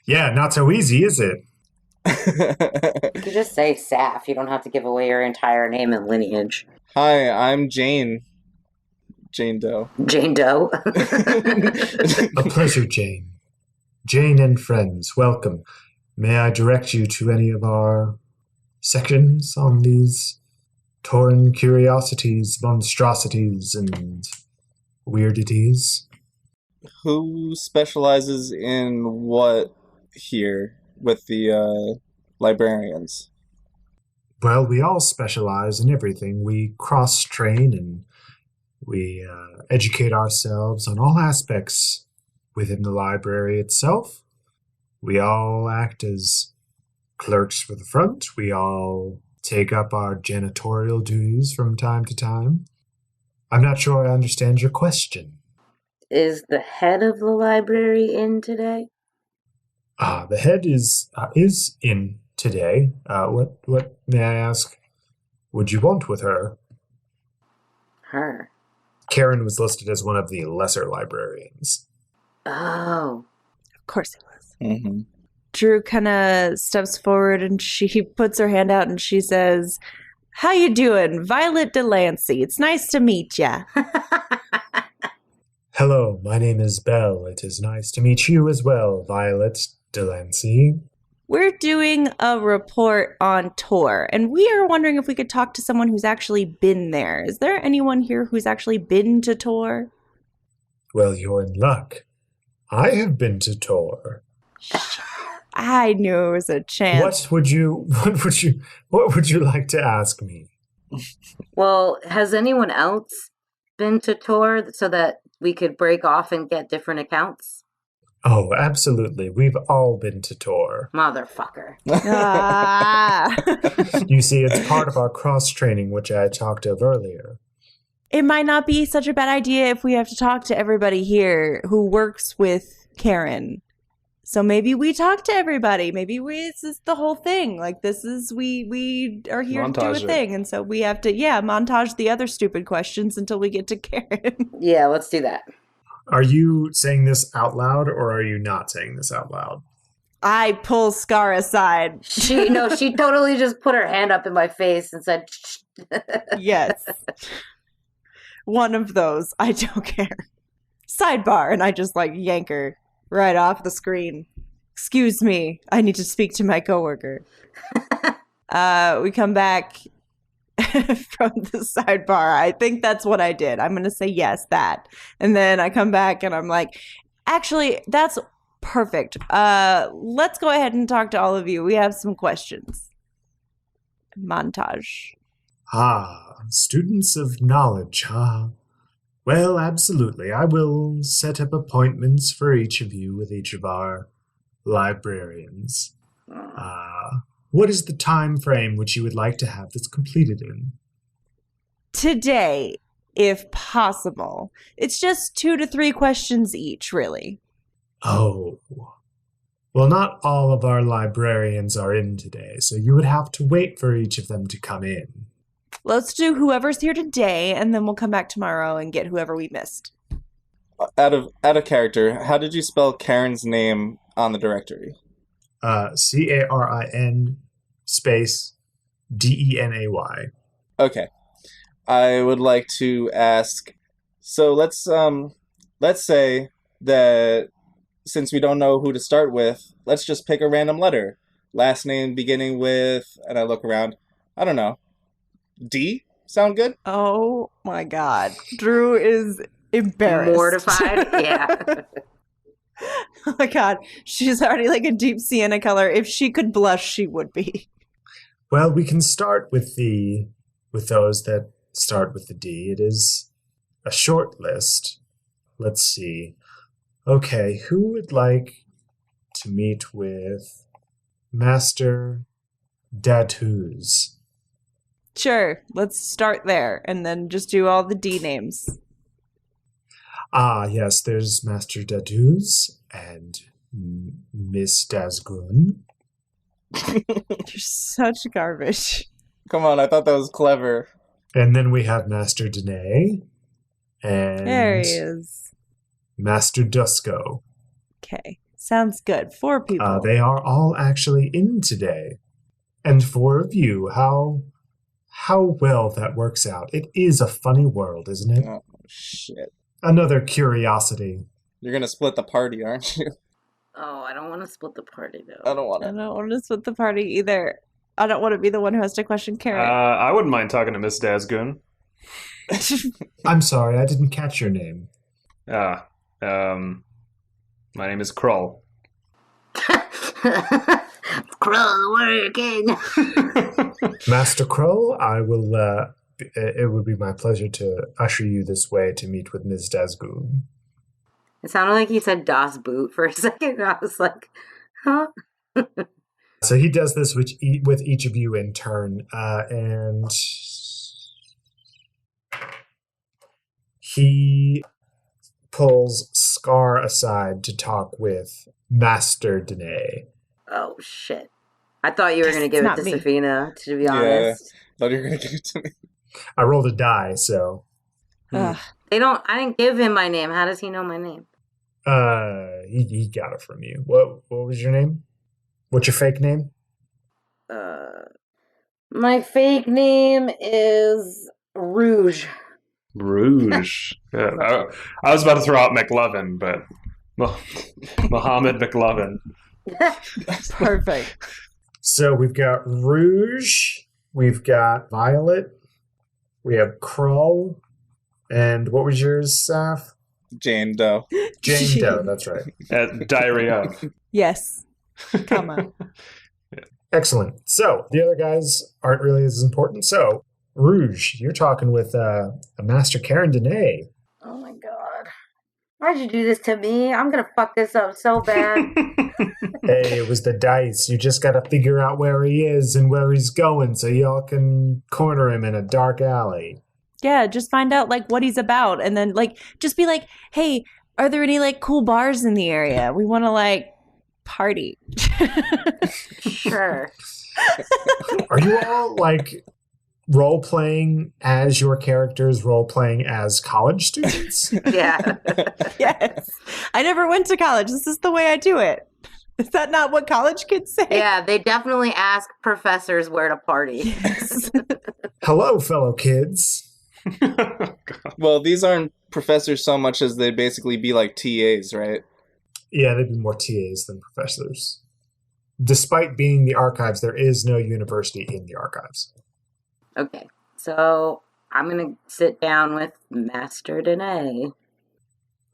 Yeah, not so easy, is it? You could just say Saf. You don't have to give away your entire name and lineage. Hi, I'm Jane. Jane Doe. Jane Doe. A pleasure, Jane. Jane and friends, welcome. May I direct you to any of our sections on these Tauren curiosities, monstrosities, and weirdities? Who specializes in what here with the librarians? Well, we all specialize in everything. We cross-train and we educate ourselves on all aspects within the library itself. We all act as clerks for the front. We all take up our janitorial duties from time to time. I'm not sure I understand your question. Is the head of the library in today? The head is in today. What may I ask? Would you want with her? Her. Karen was listed as one of the lesser librarians. Oh. Of course it was. Mm-hmm. Drew kind of steps forward and she puts her hand out and she says, "How you doing? Violet Delancey. It's nice to meet ya." Hello, my name is Belle. It is nice to meet you as well, Violet Delancey. We're doing a report on Tor, and we are wondering if we could talk to someone who's actually been there. Is there anyone here who's actually been to Tor? Well, you're in luck. I have been to Tor. I knew it was a chance. What would you like to ask me? Well, has anyone else been to Tor so that we could break off and get different accounts? Oh, absolutely. We've all been to Tor. Motherfucker. Ah. You see, it's part of our cross-training, which I talked of earlier. It might not be such a bad idea if we have to talk to everybody here who works with Karen. So maybe we talk to everybody. Maybe this is the whole thing. Like, this is, we are here to do a Montage it. thing. And so we have to, montage the other stupid questions until we get to Karen. Yeah, let's do that. Are you saying this out loud, or are you not saying this out loud? I pull Scar aside. She totally just put her hand up in my face and said, "Shh." Yes. One of those. I don't care. Sidebar. And I just yank her right off the screen. Excuse me. I need to speak to my coworker. We come back from the sidebar. I think that's what I did. I'm going to say yes, that. And then I come back and I'm like, actually, that's perfect. Let's go ahead and talk to all of you. We have some questions. Montage. Students of knowledge, Well, absolutely. I will set up appointments for each of you with each of our librarians. What is the time frame which you would like to have this completed in? Today, if possible. It's just 2 to 3 questions each, really. Oh. Well, not all of our librarians are in today, so you would have to wait for each of them to come in. Let's do whoever's here today, and then we'll come back tomorrow and get whoever we missed. Out of character, how did you spell Karen's name on the directory? Carin space Denay. Okay. I would like to ask, so let's say that since we don't know who to start with, let's just pick a random letter. Last name beginning with, and I look around, I don't know, D? Sound good? Oh my god. Drew is embarrassed. Mortified? Yeah. Oh my god. She's already a deep sienna color. If she could blush, she would be. Well, we can start with those that start with the D. It is a short list. Let's see. Okay, who would like to meet with Master Datuz? Sure, let's start there and then just do all the D names. Ah, yes, there's Master Datuz and Miss Dazgun. You're such garbage. Come on, I thought that was clever. And then we have Master Danae and There he is. Master Dusko. Okay, sounds good. 4 people. They are all actually in today. And 4 of you, how well that works out. It is a funny world, isn't it? Oh, shit. Another curiosity. You're gonna split the party, aren't you? Oh, I don't want to split the party though. I don't want I to. don't want to split the party either. I don't want to be the one who has to question Karen. I wouldn't mind talking to Miss Dazgun. I'm sorry, I didn't catch your name. My name is Krull. Krull, the Warrior King. Master Crow, I will, it would be my pleasure to usher you this way to meet with Ms. Dazgun. It sounded like he said Das Boot for a second. I was like, huh? So he does this with each of you in turn, and he pulls Scar aside to talk with Master Danae. Oh, shit. I thought you were going to give it It's to not me. Safina, to be Yeah. honest. Thought you were gonna give it to me. I rolled a die, so Ugh. I didn't give him my name. How does he know my name? he got it from you. What was your name? What's your fake name? My fake name is Rouge. Rouge. Yeah, I was about to throw out McLovin, but Mohammed McLovin. Perfect. So we've got Rouge, we've got Violet, we have Krull, and what was yours, Saf? Jane Doe. Jane Doe, that's right. Diarrhea. Yes. Come on. Excellent. So the other guys aren't really as important. So Rouge, you're talking with a Master Karen Danae. Oh my god. Why'd you do this to me? I'm gonna fuck this up so bad. Hey, it was the dice. You just got to figure out where he is and where he's going so y'all can corner him in a dark alley. Yeah, just find out like what he's about and then like just be like, "Hey, are there any like cool bars in the area? We want to like party." Sure. Are you all like role playing as your characters, role playing as college students? Yeah. Yes. I never went to college. This is the way I do it. Is that not what college kids say? Yeah, they definitely ask professors where to party. Yes. Hello, fellow kids. Well, these aren't professors so much as they basically be like TAs, right? Yeah, they'd be more TAs than professors. Despite being the archives, there is no university in the archives. Okay, so I'm gonna sit down with Master Danae.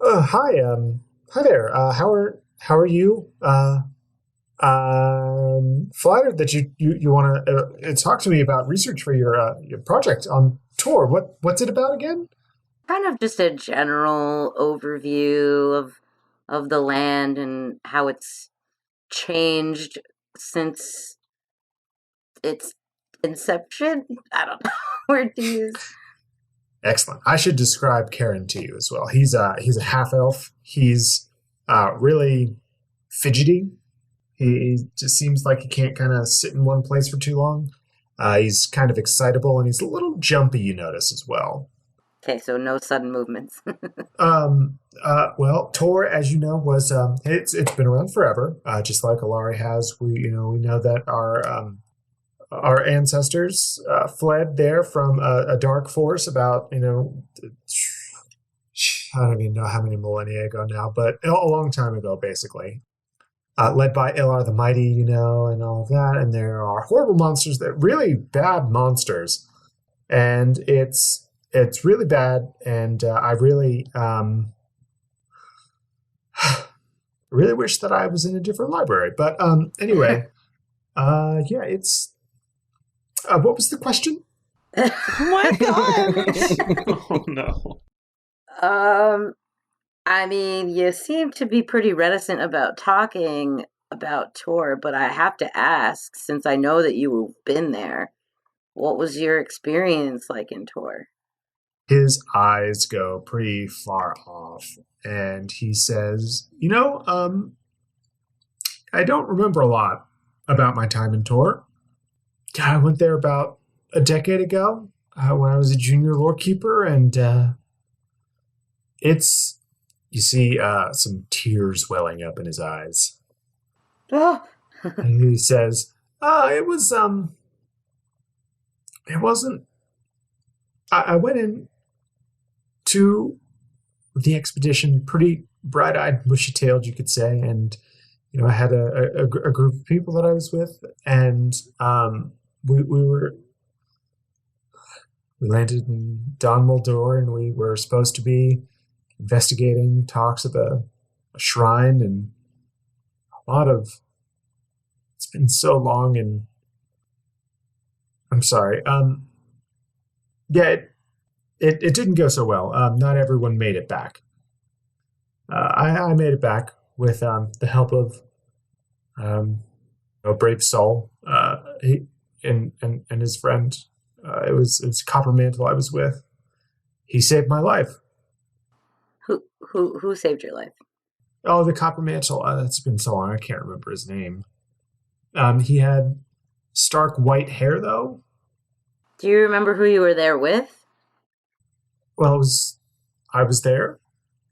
Hi there. How are you? Flattered that you want to talk to me about research for your project on tour. What's it about again? Kind of just a general overview of the land and how it's changed since its inception. I don't know where to use. Excellent. I should describe Karen to you as well. He's a half elf. He's really fidgety. He just seems like he can't kind of sit in one place for too long. He's kind of excitable and he's a little jumpy, you notice as well. Okay, so no sudden movements. Well, Tor, as you know, was it's been around forever, just like Alari has. We know that our ancestors fled there from a dark force about I don't even know how many millennia ago now, but a long time ago, basically. Led by Ilar the Mighty, and all of that. And there are horrible monsters, that really bad monsters. And it's really bad. And I really, really wish that I was in a different library. But anyway, yeah, What was the question? Oh my god! Oh no. I mean, you seem to be pretty reticent about talking about Tor, but I have to ask, since I know that you've been there, what was your experience like in Tor? His eyes go pretty far off, and he says, I don't remember a lot about my time in Tor. I went there about a decade ago when I was a junior lore keeper, and you see some tears welling up in his eyes. Oh, And he says, it wasn't, I went in to the expedition pretty bright-eyed, bushy-tailed, you could say, and I had a group of people that I was with, and we landed in Don Moldor, and we were supposed to be investigating talks of a shrine, and it's been so long, and I'm sorry. Yeah, it didn't go so well. Not everyone made it back. I made it back with the help of a brave soul. He and his friend. It was Copper Mantle I was with. He saved my life. who saved your life? Oh, the Copper Mantle. It's been so long, I can't remember his name. He had stark white hair, though. Do you remember who you were there with? Well, I was there,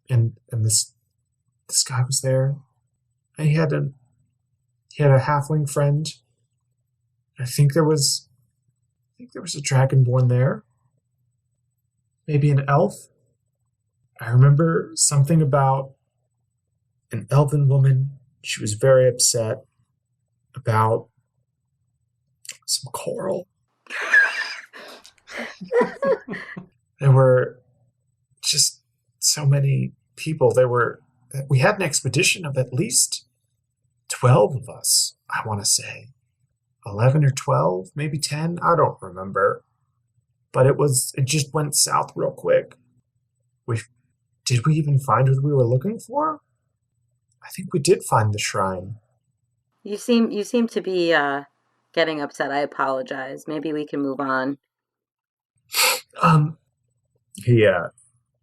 and this guy was there. And he had a halfling friend. I think there was a dragonborn there. Maybe an elf. I remember something about an elven woman. She was very upset about some coral. There were just so many people. We had an expedition of at least 12 of us, I want to say. 11 or 12, maybe 10, I don't remember. But it just went south real quick. Did we even find what we were looking for? I think we did find the shrine. You seem to be getting upset. I apologize. Maybe we can move on. He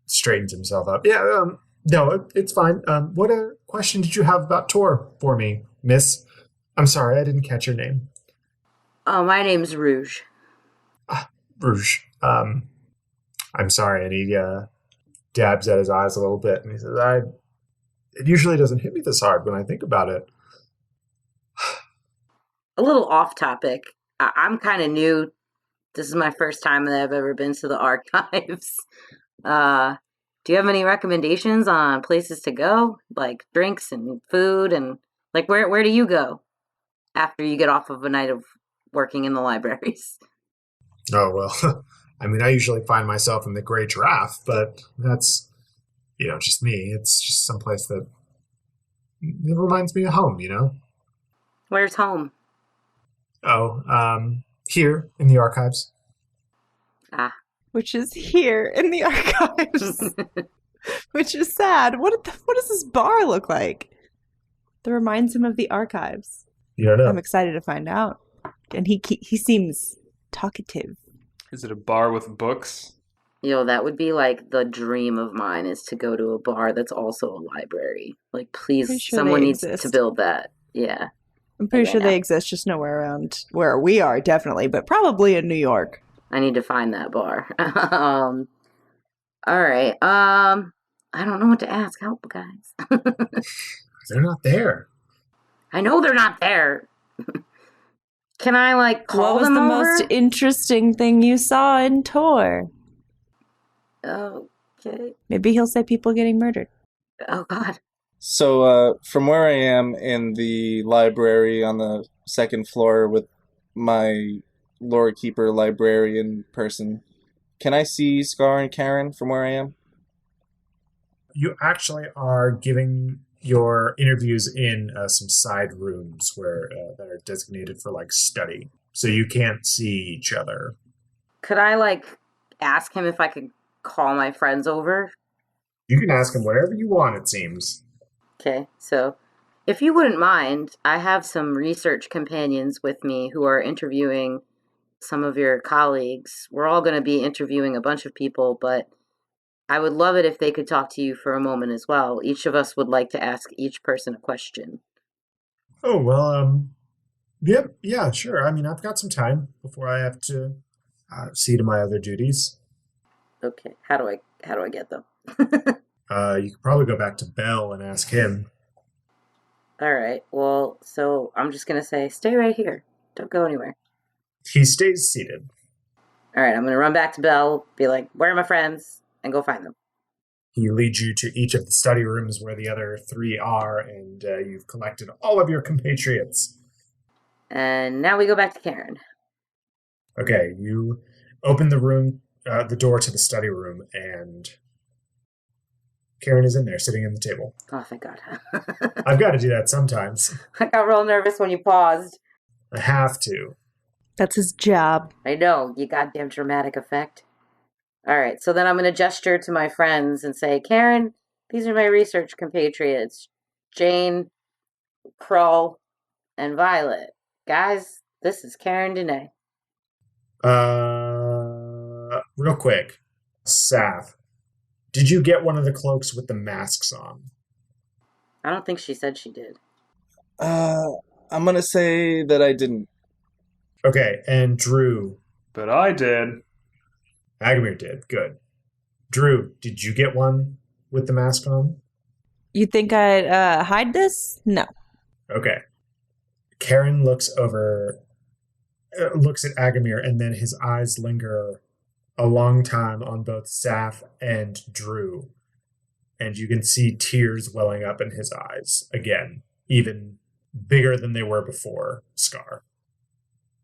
straightens himself up. Yeah, no, it's fine. What question did you have about Tor for me, miss? I'm sorry, I didn't catch your name. Oh, my name's Rouge. Rouge. I'm sorry, and he dabs at his eyes a little bit, and he says, it usually doesn't hit me this hard when I think about it. A little off topic. I'm kind of new. This is my first time that I've ever been to the archives. Do you have any recommendations on places to go, like drinks and food, and like where do you go after you get off of a night of working in the libraries? Oh, well, I mean, I usually find myself in the Grey Giraffe, but that's, just me. It's just someplace that it reminds me of home, Where's home? Oh, here in the archives. Ah. Which is here in the archives. Which is sad. What does this bar look like? That reminds him of the archives. You don't know. I'm excited to find out. And he seems talkative. Is it a bar with books? That would be like the dream of mine, is to go to a bar that's also a library. Like, please, Sure someone they needs exist. to build that. Yeah. I'm pretty Okay, sure now. they exist, just nowhere around where we are, definitely, but probably in New York. I need to find that bar. All right. I don't know what to ask. Help, guys. They're not there. I know they're not there. Can I call What was them the over? most interesting thing you saw in Tor? Okay. Maybe he'll say people getting murdered. Oh God. So, from where I am in the library on the second floor with my lore keeper librarian person, can I see Scar and Karen from where I am? You actually are giving your interviews in some side rooms that are designated for study. so you can't see each other. Could I, ask him if I could call my friends over? You can ask him whatever you want, it seems. Okay, so if you wouldn't mind, I have some research companions with me who are interviewing some of your colleagues. We're all going to be interviewing a bunch of people, but I would love it if they could talk to you for a moment as well. Each of us would like to ask each person a question. Oh, well, yep, yeah, sure. I mean, I've got some time before I have to see to my other duties. Okay, how do I get them? You could probably go back to Bell and ask him. All right, well, so I'm just going to say, stay right here. Don't go anywhere. He stays seated. All right, I'm going to run back to Bell, be like, where are my friends? And go find them. He leads you to each of the study rooms where the other three are, and you've collected all of your compatriots. And now we go back to Karen. Okay, you open the door to the study room, and Karen is in there, sitting at the table. Oh, thank God. I've got to do that sometimes. I got real nervous when you paused. I have to. That's his job. I know, you goddamn dramatic effect. All right, so then I'm going to gesture to my friends and say, Karen, these are my research compatriots, Jane, Krull, and Violet. Guys, this is Karen Dene. Real quick, Saf, did you get one of the cloaks with the masks on? I don't think she said she did. I'm gonna say that I didn't. Okay, and Drew. But I did. Aaargh did. Good. Drew, did you get one with the mask on? You think I'd hide this? No. Okay. Karen looks at Aaargh, and then his eyes linger a long time on both Saf and Drew. And you can see tears welling up in his eyes again, even bigger than they were before, Scar.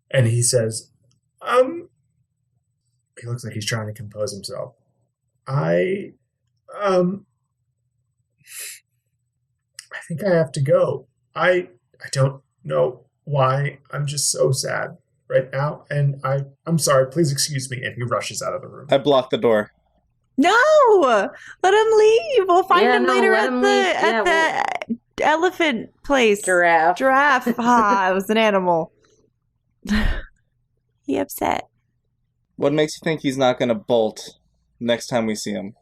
And he says, he looks like he's trying to compose himself. I think I have to go. I don't know why. I'm just so sad right now, and I'm sorry. Please excuse me. And he rushes out of the room. I blocked the door. No! Let him leave. We'll find him later let at him the leave. at the elephant place. Giraffe. Giraffe. Ah, it was an animal. He upset. What makes you think he's not gonna bolt next time we see him?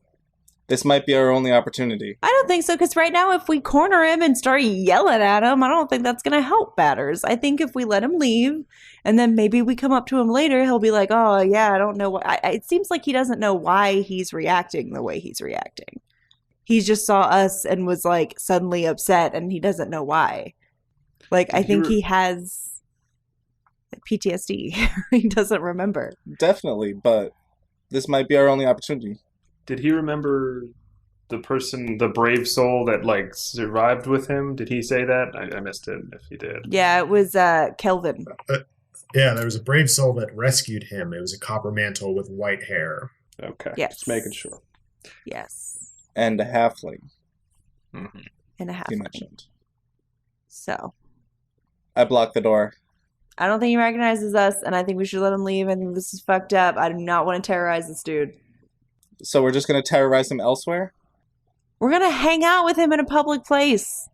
This might be our only opportunity. I don't think so, because right now, if we corner him and start yelling at him, I don't think that's going to help matters. I think if we let him leave, and then maybe we come up to him later, he'll be like, oh, yeah, I don't know what. It seems like he doesn't know why he's reacting the way he's reacting. He just saw us and was, suddenly upset, and he doesn't know why. I think he has PTSD. He doesn't remember. Definitely, but this might be our only opportunity. Did he remember the person, the brave soul that survived with him? Did he say that? I missed it if he did. Yeah, it was Kelvin. Yeah, there was a brave soul that rescued him. It was a copper mantle with white hair. Okay. Yes. Just making sure. Yes. And a halfling. Mm-hmm. And a half. He mentioned. So. I blocked the door. I don't think he recognizes us, and I think we should let him leave. I think this is fucked up. I do not want to terrorize this dude. So we're just going to terrorize him elsewhere? We're going to hang out with him in a public place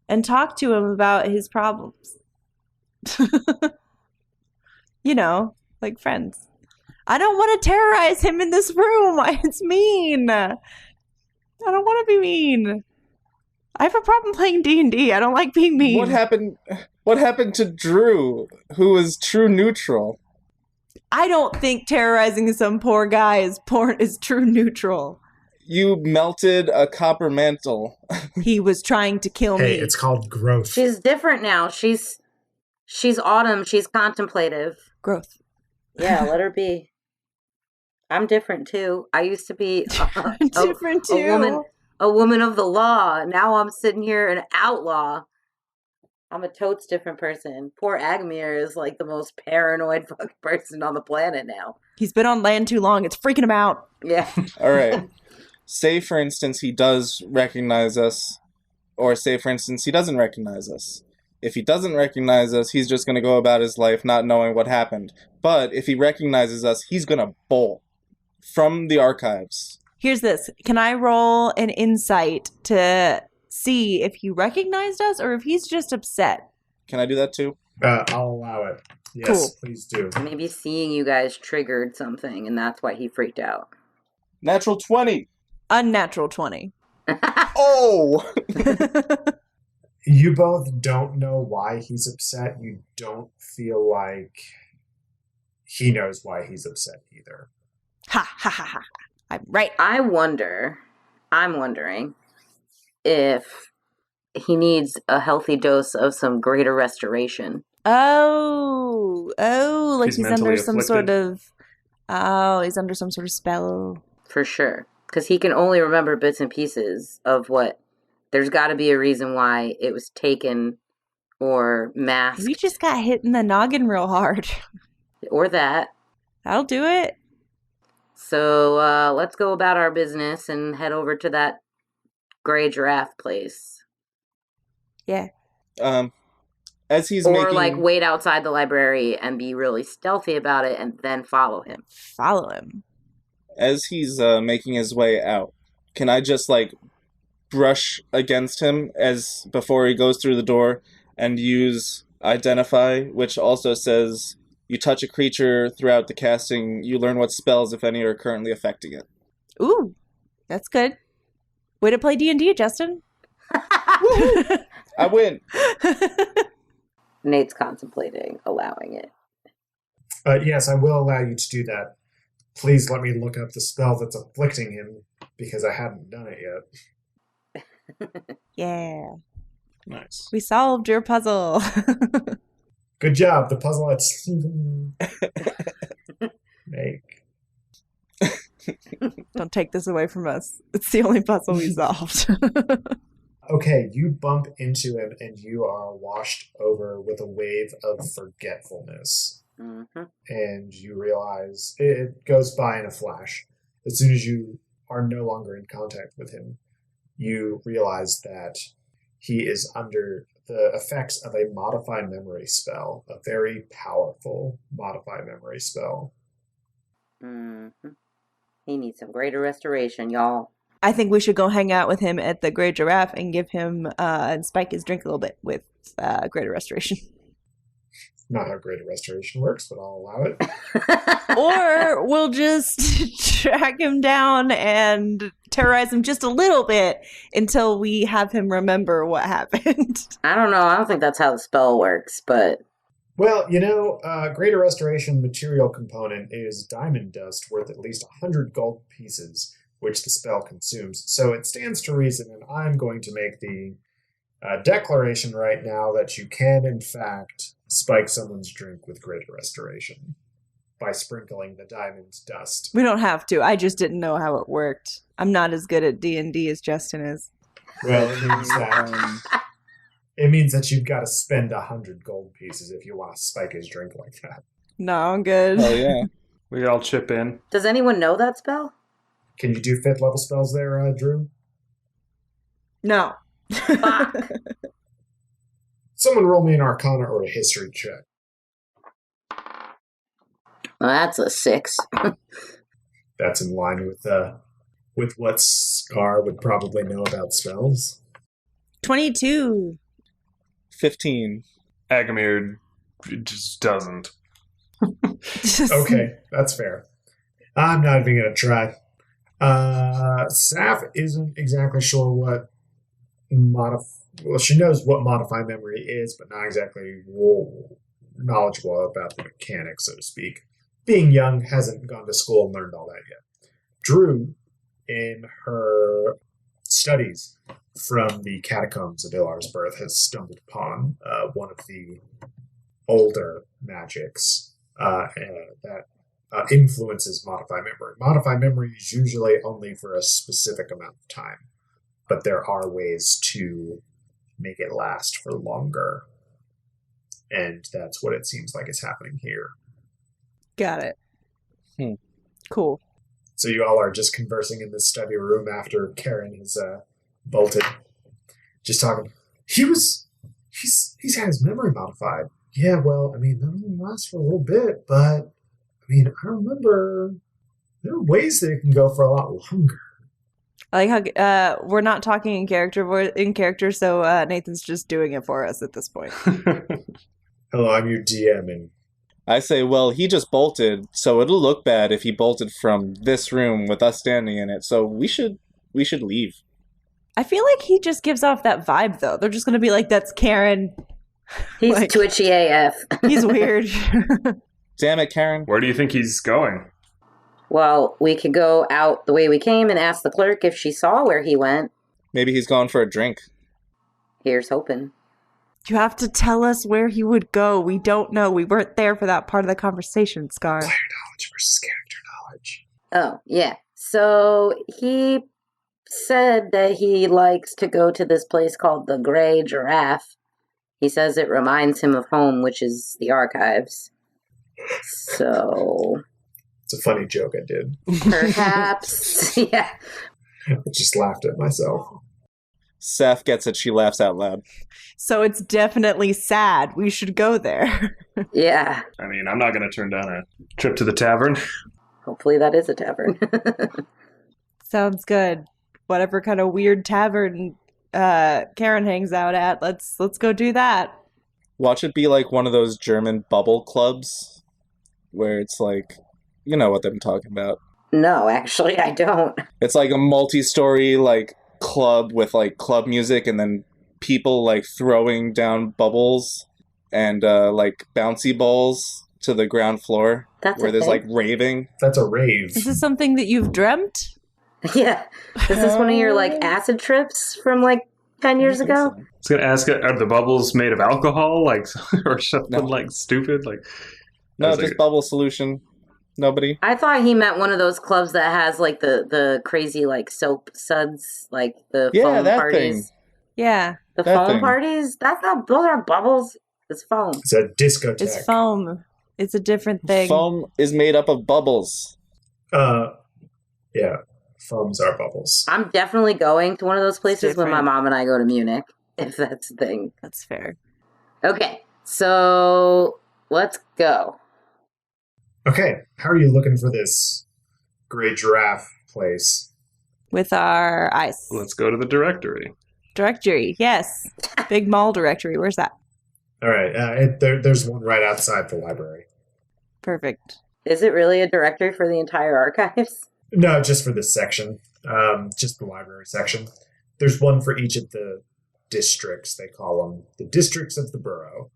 and talk to him about his problems. Like friends. I don't want to terrorize him in this room. It's mean. I don't want to be mean. I have a problem playing D&D. I don't like being mean. What happened to Drew, who was true neutral? I don't think terrorizing some poor guy is true neutral. You melted a copper mantle. He was trying to kill me. Hey, it's called growth. She's different now. She's Autumn. She's contemplative. Growth. Yeah, let her be. I'm different too. I used to be Different too. A woman of the law. Now I'm sitting here an outlaw. I'm a totes different person. Poor Aaargh is the most paranoid fucking person on the planet now. He's been on land too long. It's freaking him out. Yeah. All right. Say, for instance, he does recognize us, or say, for instance, he doesn't recognize us. If he doesn't recognize us, he's just going to go about his life not knowing what happened. But if he recognizes us, he's going to bolt from the archives. Here's this. Can I roll an insight to see if he recognized us or if he's just upset? Can I do that too? I'll allow it. Yes, Cool. please do. Maybe seeing you guys triggered something, and that's why he freaked out. Natural 20. Unnatural 20. Oh! You both don't know why he's upset. You don't feel like he knows why he's upset either. Ha ha ha ha. I'm right. I'm wondering if he needs a healthy dose of some greater restoration. Oh, like He's he's under mentally some sort of. Oh, he's under some sort of spell. For sure. Because he can only remember bits and pieces of what. There's got to be a reason why it was taken or masked. We just got hit in the noggin real hard. Or that. That'll do it. So let's go about our business and head over to that gray giraffe place. Yeah. As he's Or making... like wait outside the library and be really stealthy about it and then follow him. Follow him. As he's making his way out, can I just like brush against him as before he goes through the door and use identify, which also says you touch a creature throughout the casting, you learn what spells, if any, are currently affecting it. Ooh, that's good. Way to play D&D, Justin. I win. Nate's contemplating allowing it. Yes, I will allow you to do that. Please let me look up the spell that's afflicting him, because I hadn't done it yet. Yeah. Nice. We solved your puzzle. Good job. The puzzle I didn't make. Don't take this away from us. It's the only puzzle we solved. Okay, you bump into him and you are washed over with a wave of forgetfulness. Mm-hmm. And you realize it goes by in a flash. As soon as you are no longer in contact with him, you realize that he is under the effects of a modify memory spell, a very powerful modify memory spell. Mm-hmm. He needs some greater restoration, y'all. I think we should go hang out with him at the Grey Giraffe and give him and spike his drink a little bit with Greater Restoration. Not how greater restoration works, but I'll allow it. Or we'll just track him down and terrorize him just a little bit until we have him remember what happened. I don't know. I don't think that's how the spell works, but... Well, greater restoration material component is diamond dust worth at least 100 gold pieces, which the spell consumes. So it stands to reason, and I'm going to make the declaration right now that you can, in fact, spike someone's drink with greater restoration by sprinkling the diamond dust. We don't have to. I just didn't know how it worked. I'm not as good at D&D as Justin is. Well, it means that you've got to spend 100 gold pieces if you want to spike his drink like that. No, I'm good. Oh, yeah. We all chip in. Does anyone know that spell? Can you do 5th level spells there, Drew? No. Fuck. Someone roll me an Arcana or a History check. Well, that's a 6. That's in line with what Scar would probably know about spells. 22. 15. Agamir just doesn't. Okay, that's fair. I'm not even going to try. Saf isn't exactly sure what well, she knows what modify memory is, but not exactly knowledgeable about the mechanics, so to speak. Being young, hasn't gone to school and learned all that yet. Drew, in her studies from the catacombs of Ilar's birth, has stumbled upon one of the older magics that influences modify memory. Modify memory is usually only for a specific amount of time, but there are ways to make it last for longer. And that's what it seems like is happening here. Got it. Cool. So you all are just conversing in this study room after Karen has bolted. Just talking. He was he's had his memory modified. Yeah, well, I mean, that only lasts for a little bit, but I mean, I remember there are ways that it can go for a lot longer. I like how we're not talking in character, so Nathan's just doing it for us at this point. Hello, I'm your DM, and I say, well, he just bolted, so it'll look bad if he bolted from this room with us standing in it. So we should leave. I feel like he just gives off that vibe, though. They're just gonna be like, "That's Karen." He's Like, twitchy AF. he's weird. Damn it, Karen. Where do you think he's going? Well, we could go out the way we came and ask the clerk if she saw where he went. Maybe he's going for a drink. Here's hoping. You have to tell us where he would go. We don't know. We weren't there for that part of the conversation, Scar. player knowledge versus character knowledge. Oh, yeah. So he said that he likes to go to this place called the Gray Giraffe. He says it reminds him of home, which is the archives. So It's a funny joke I did. perhaps, yeah. I just laughed at myself. Seth gets it. She laughs out loud. So it's definitely sad. We should go there. Yeah. I mean, I'm not going to turn down a trip to the tavern. Hopefully that is a tavern. Sounds good. Whatever kind of weird tavern Karen hangs out at, let's go do that. Watch it be like one of those German bubble clubs where it's like, you know what I'm talking about. No, actually, I don't. It's like a multi-story like club with like club music and then people like throwing down bubbles and like bouncy balls to the ground floor That's where a there's thing? like raving. That's a rave. Is this something that you've dreamt? Yeah. Is this one of your like acid trips from like 10 years ago? I was going to ask, are the bubbles made of alcohol, like, or something No. like stupid? Like, No, was just like- bubble solution. Nobody. I thought he meant one of those clubs that has like the crazy like soap suds, like the Yeah, foam that parties. thing. Yeah, The That foam thing. parties? That's not, those are bubbles. It's foam. It's a discotheque. it's foam. It's a different thing. Foam is made up of bubbles. Yeah. Foams are bubbles. I'm definitely going to one of those places when my different. mom and I go to Munich, if that's the thing. That's fair. Okay, so let's go. Okay, how are you looking for this Gray Giraffe place? With our eyes. let's go to the directory. Directory, yes. Big mall directory. Where's that? All right, there's one right outside the library. Perfect. Is it really a directory for the entire archives? No, just for this section, just the library section. There's one for each of the districts, they call them, the districts of the borough.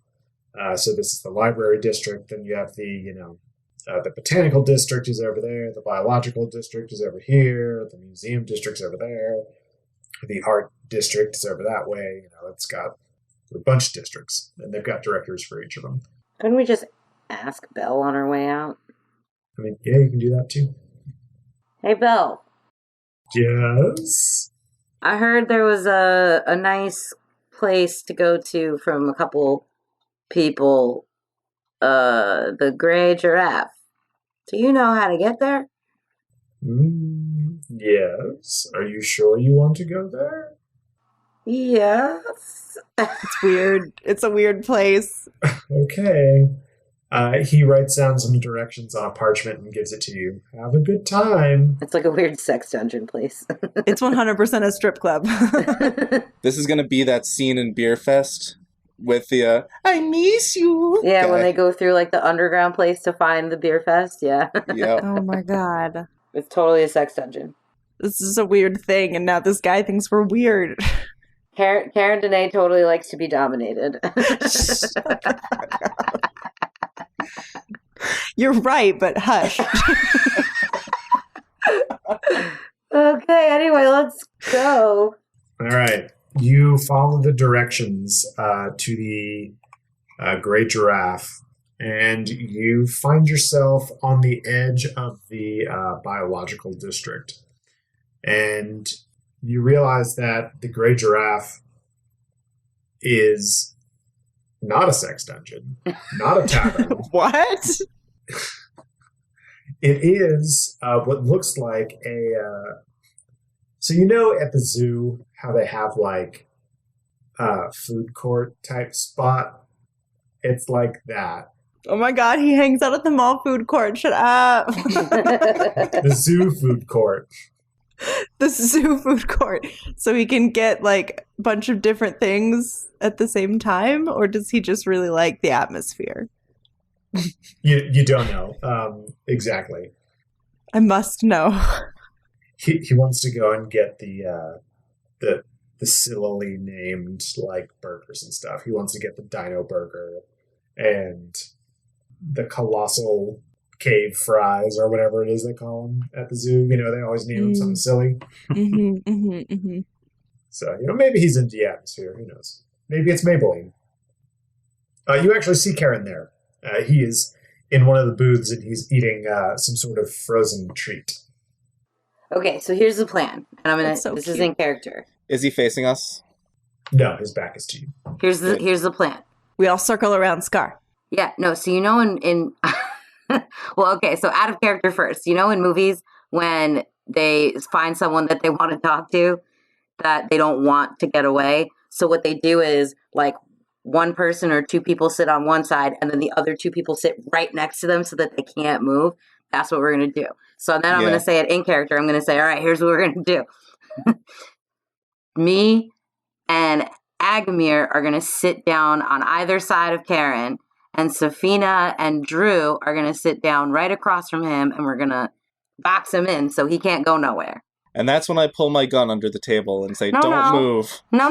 So this is the library district, then you have the botanical district is over there, the biological district is over here, the museum district's over there, the art district is over that way. It's got a bunch of districts, and they've got directors for each of them. Couldn't we just ask Belle on our way out? I mean, yeah, you can do that too. Hey, Belle. Yes. I heard there was a nice place to go to from a couple people. The Gray Giraffe. Do you know how to get there? Yes. Are you sure you want to go there? Yes. It's weird. It's a weird place. Okay. He writes down some directions on a parchment and gives it to you. Have a good time. It's like a weird sex dungeon place. It's 100% a strip club. This is gonna be that scene in Beer Fest with the I miss you. Yeah, guy. when they go through like the underground place to find the beer fest. Yeah. Yep. Oh my god. It's totally a sex dungeon. This is a weird thing, and now this guy thinks we're weird. Karen Danae totally likes to be dominated. You're right, but hush. Okay, anyway, let's go. All right. You follow the directions to the Great Giraffe, and you find yourself on the edge of the biological district. And you realize that the Great Giraffe is not a sex dungeon, not a tavern. What? It is what looks like a... so at the zoo how they have like food court type spot. It's like that. Oh my god, he hangs out at the mall food court. Shut up. The zoo food court. The zoo food court. So he can get like a bunch of different things at the same time? Or does he just really like the atmosphere? You don't know exactly. I must know. He wants to go and get the sillily named like burgers and stuff. He wants to get the Dino Burger and the colossal cave fries or whatever it is they call them at the zoo. You know, they always name them something silly. So, you know, maybe he's into the atmosphere. Who knows? Maybe it's Maybelline. You actually see Karen there. He is in one of the booths and he's eating some sort of frozen treat. Okay, so here's the plan. And I'm gonna That's so this is cute. in character. Is he facing us? No, his back is to you. Here's the plan. We all circle around Scar. Yeah, no, so you know in well, okay, so out of character first. You know in movies when they find someone that they want to talk to that they don't want to get away. So what they do is like one person or two people sit on one side and then the other two people sit right next to them so that they can't move. That's what we're going to do. So then I'm going to say it in character. I'm going to say, all right, here's what we're going to do. Me and Aaargh are going to sit down on either side of Karen, and Safina and Drew are going to sit down right across from him, and we're going to box him in so he can't go nowhere. And that's when I pull my gun under the table and say, No, don't no. move. No.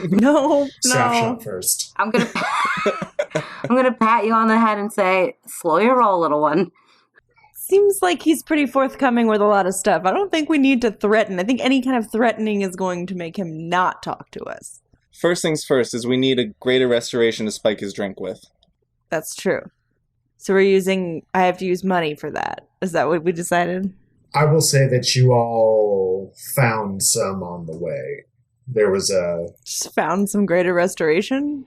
No, Staff no. shot first. I'm gonna pat you on the head and say, slow your roll, little one. Seems like he's pretty forthcoming with a lot of stuff. I don't think we need to threaten. I think any kind of threatening is going to make him not talk to us. First things first is we need a greater restoration to spike his drink with. That's true. So I have to use money for that. Is that what we decided? I will say that you all found some on the way. There was Just found some greater restoration?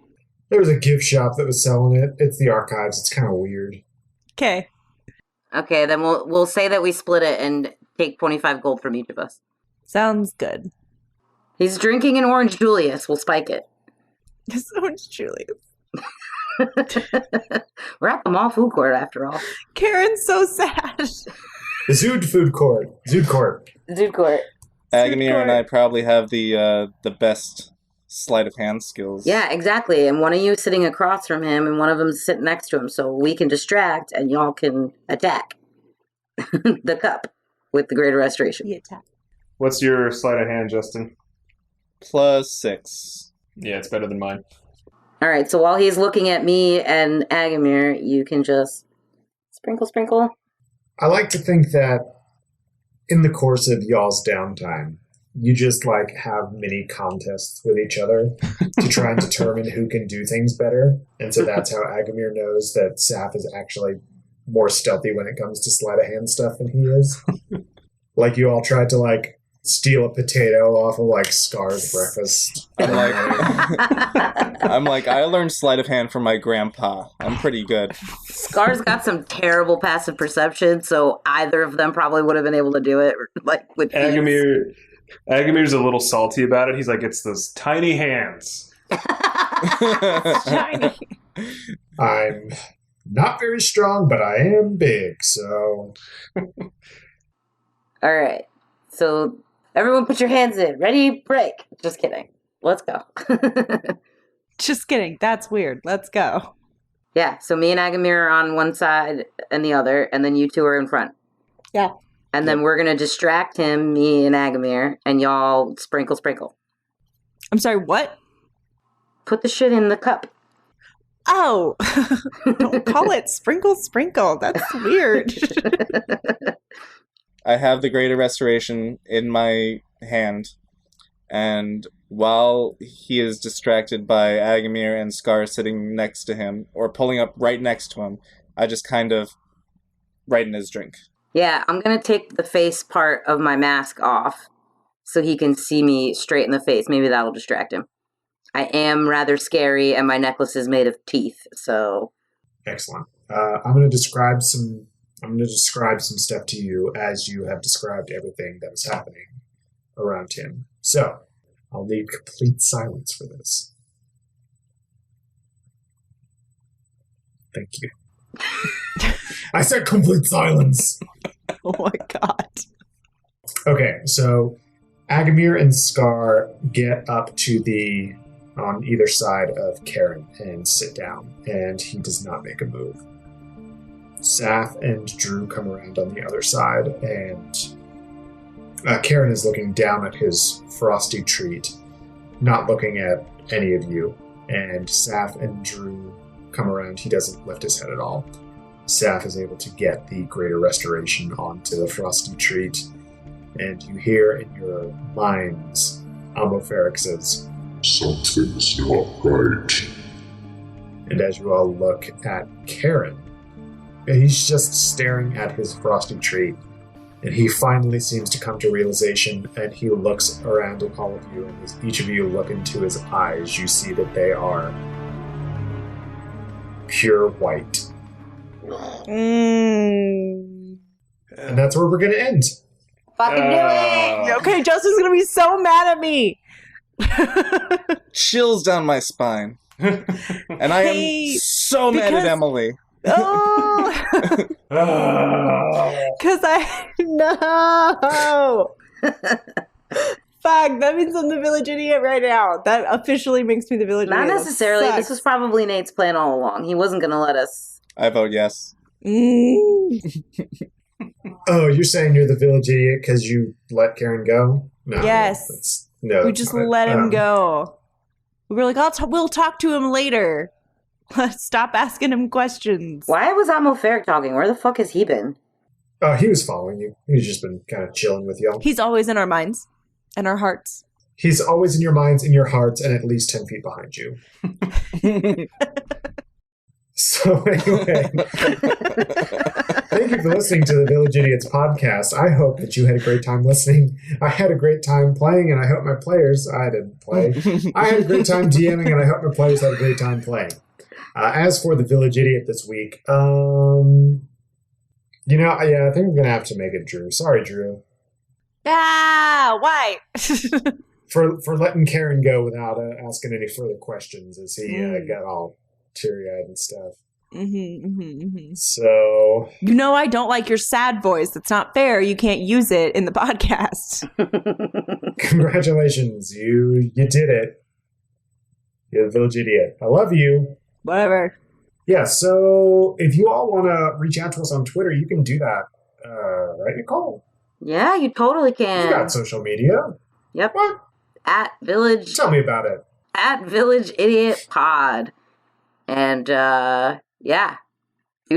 a gift shop that was selling it. It's the archives. It's kind of weird. Okay. Okay, then we'll say that we split it and take 25 gold from each of us. Sounds good. He's drinking an Orange Julius. We'll spike it. So much Julius. We're at the mall food court after all. Karen's so sad. The Zood food court. Zood court. Dude court. Aaargh and I probably have the best sleight of hand skills. Yeah, exactly. And one of you is sitting across from him and one of them is sitting next to him. So we can distract and y'all can attack the cup with the greater restoration. The attack. What's your sleight of hand, Justin? +6. Yeah, it's better than mine. All right. So while he's looking at me and Aaargh, you can just sprinkle. I like to think that in the course of y'all's downtime, you just like have mini contests with each other to try and determine who can do things better. And so that's how Aaargh knows that Saf is actually more stealthy when it comes to sleight of hand stuff than he is. Like you all tried to like steal a potato off of like Scar's breakfast. I'm like, I learned sleight of hand from my grandpa. I'm pretty good. Scar's got some terrible passive perception, so either of them probably would have been able to do it. Like with Aagamir's a little salty about it. He's like, it's those tiny hands. Shiny. I'm not very strong, but I am big, so... All right. So everyone put your hands in. Ready? Break. Just kidding. Let's go. Just kidding. That's weird. Let's go. Yeah. So me and Aaargh are on one side and the other, and then you two are in front. Yeah. And then we're going to distract him, me and Aaargh, and y'all sprinkle. I'm sorry, what? Put the shit in the cup. Oh, don't call it sprinkle. That's weird. I have the greater restoration in my hand, and while he is distracted by Aaargh and Scar sitting next to him, or pulling up right next to him, I just kind of right in his drink. Yeah, I'm going to take the face part of my mask off so he can see me straight in the face. Maybe that'll distract him. I am rather scary, and my necklace is made of teeth, so... Excellent. I'm going to describe some stuff to you as you have described everything that was happening around him. So, I'll need complete silence for this. Thank you. I said complete silence. Oh my god. Okay, so Agamir and Scar get up to on either side of Karen and sit down, and he does not make a move. Saf and Drew come around on the other side, and Karen is looking down at his frosty treat, not looking at any of you. And Saf and Drew come around. He doesn't lift his head at all. Saf is able to get the greater restoration onto the frosty treat, and you hear in your minds, Amoferic says, "Something's not right." And as you all look at Karen, he's just staring at his frosty treat. And he finally seems to come to realization, and he looks around at all of you, and as each of you look into his eyes, you see that they are pure white. And that's where we're going to end. Fucking do it! Okay, Justin's gonna be so mad at me. Chills down my spine. And I am so mad at Emily. Oh! Because no! Fuck, that means I'm the village idiot right now. That officially makes me the village Not idiot. necessarily. This was probably Nate's plan all along. He wasn't going to let us. I vote yes. Oh, you're saying you're the village idiot because you let Karen go? No. Yes. No. We just let him go. We were like, we'll talk to him later. Let's stop asking him questions. Why was Amoferic talking? Where the fuck has he been? Oh, he was following you. He's just been kind of chilling with y'all. He's always in our minds and our hearts. He's always in your minds, in your hearts, and at least 10 feet behind you. So anyway, thank you for listening to the Village Idiots podcast. I hope that you had a great time listening. I had a great time playing, and I hope my players, I didn't play. I had a great time DMing, and I hope my players had a great time playing. As for the Village Idiot this week, I think I'm going to have to make it Drew. Sorry, Drew. Why? For letting Karen go without asking any further questions as he got all teary-eyed and stuff. So... I don't like your sad voice. It's not fair. You can't use it in the podcast. Congratulations. You did it. You're the village idiot. I love you. Whatever. Yeah, so if you all want to reach out to us on Twitter, you can do that. Right, Nicole? Yeah, you totally can. You got social media. Yep. What? At Village... Tell me about it. At Village Idiot Pod. And, do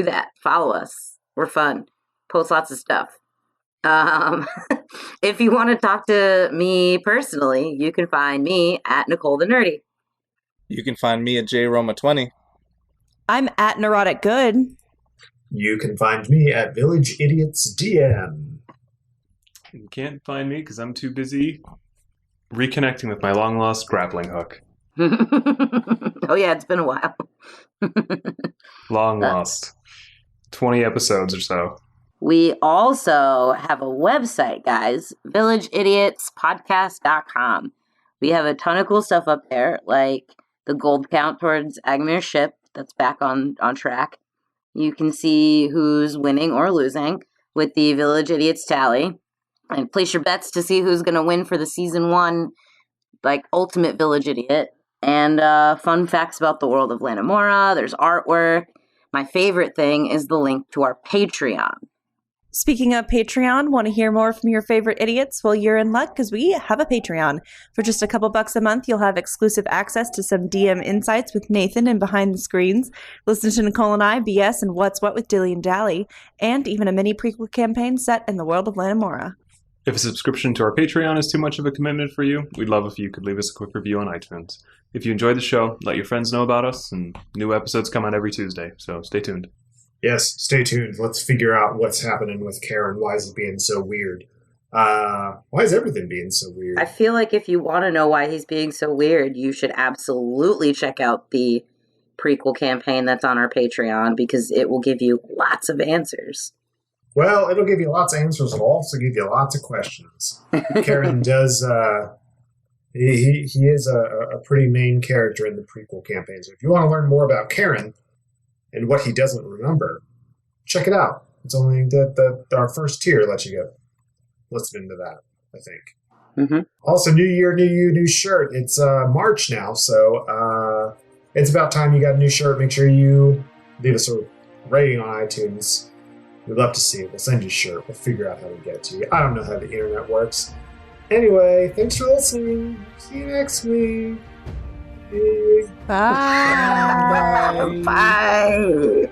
that. Follow us. We're fun. Post lots of stuff. If you want to talk to me personally, you can find me at Nicole the Nerdy. You can find me at JRoma20. I'm at Neurotic Good. You can find me at Village Idiots DM. You can't find me because I'm too busy reconnecting with my long-lost grappling hook. Oh, yeah, it's been a while. Long lost. 20 episodes or so. We also have a website, guys, villageidiotspodcast.com. We have a ton of cool stuff up there, like the gold count towards Agamir's ship that's back on track. You can see who's winning or losing with the Village Idiots tally, and place your bets to see who's going to win for the season 1, ultimate Village Idiot. And fun facts about the world of Lanamora. There's artwork. My favorite thing is the link to our Patreon. Speaking of Patreon, want to hear more from your favorite idiots? Well, you're in luck because we have a Patreon. For just a couple bucks a month, you'll have exclusive access to some DM insights with Nathan and behind the screens, listen to Nicole and I BS and What's What with Dilly and Dally, and even a mini prequel campaign set in the world of Lanamora. If a subscription to our Patreon is too much of a commitment for you, we'd love if you could leave us a quick review on iTunes. If you enjoyed the show, let your friends know about us, and new episodes come out every Tuesday, so stay tuned. Yes, stay tuned. Let's figure out what's happening with Karen. Why is it being so weird? Why is everything being so weird? I feel like if you want to know why he's being so weird, you should absolutely check out the prequel campaign that's on our Patreon, because it will give you lots of answers. Well, it'll give you lots of answers. It'll also give you lots of questions. Karen does He is a pretty main character in the prequel campaign. So if you want to learn more about Karen and what he doesn't remember, check it out. It's only our first tier lets you go listen to that, I think. Mm-hmm. Also, new year, new you, new shirt. It's March now, so it's about time you got a new shirt. Make sure you leave us a rating on iTunes. We'd love to see it. We'll send you a shirt. We'll figure out how to get it to you. I don't know how the internet works. Anyway, thanks for listening. See you next week. Bye. Bye.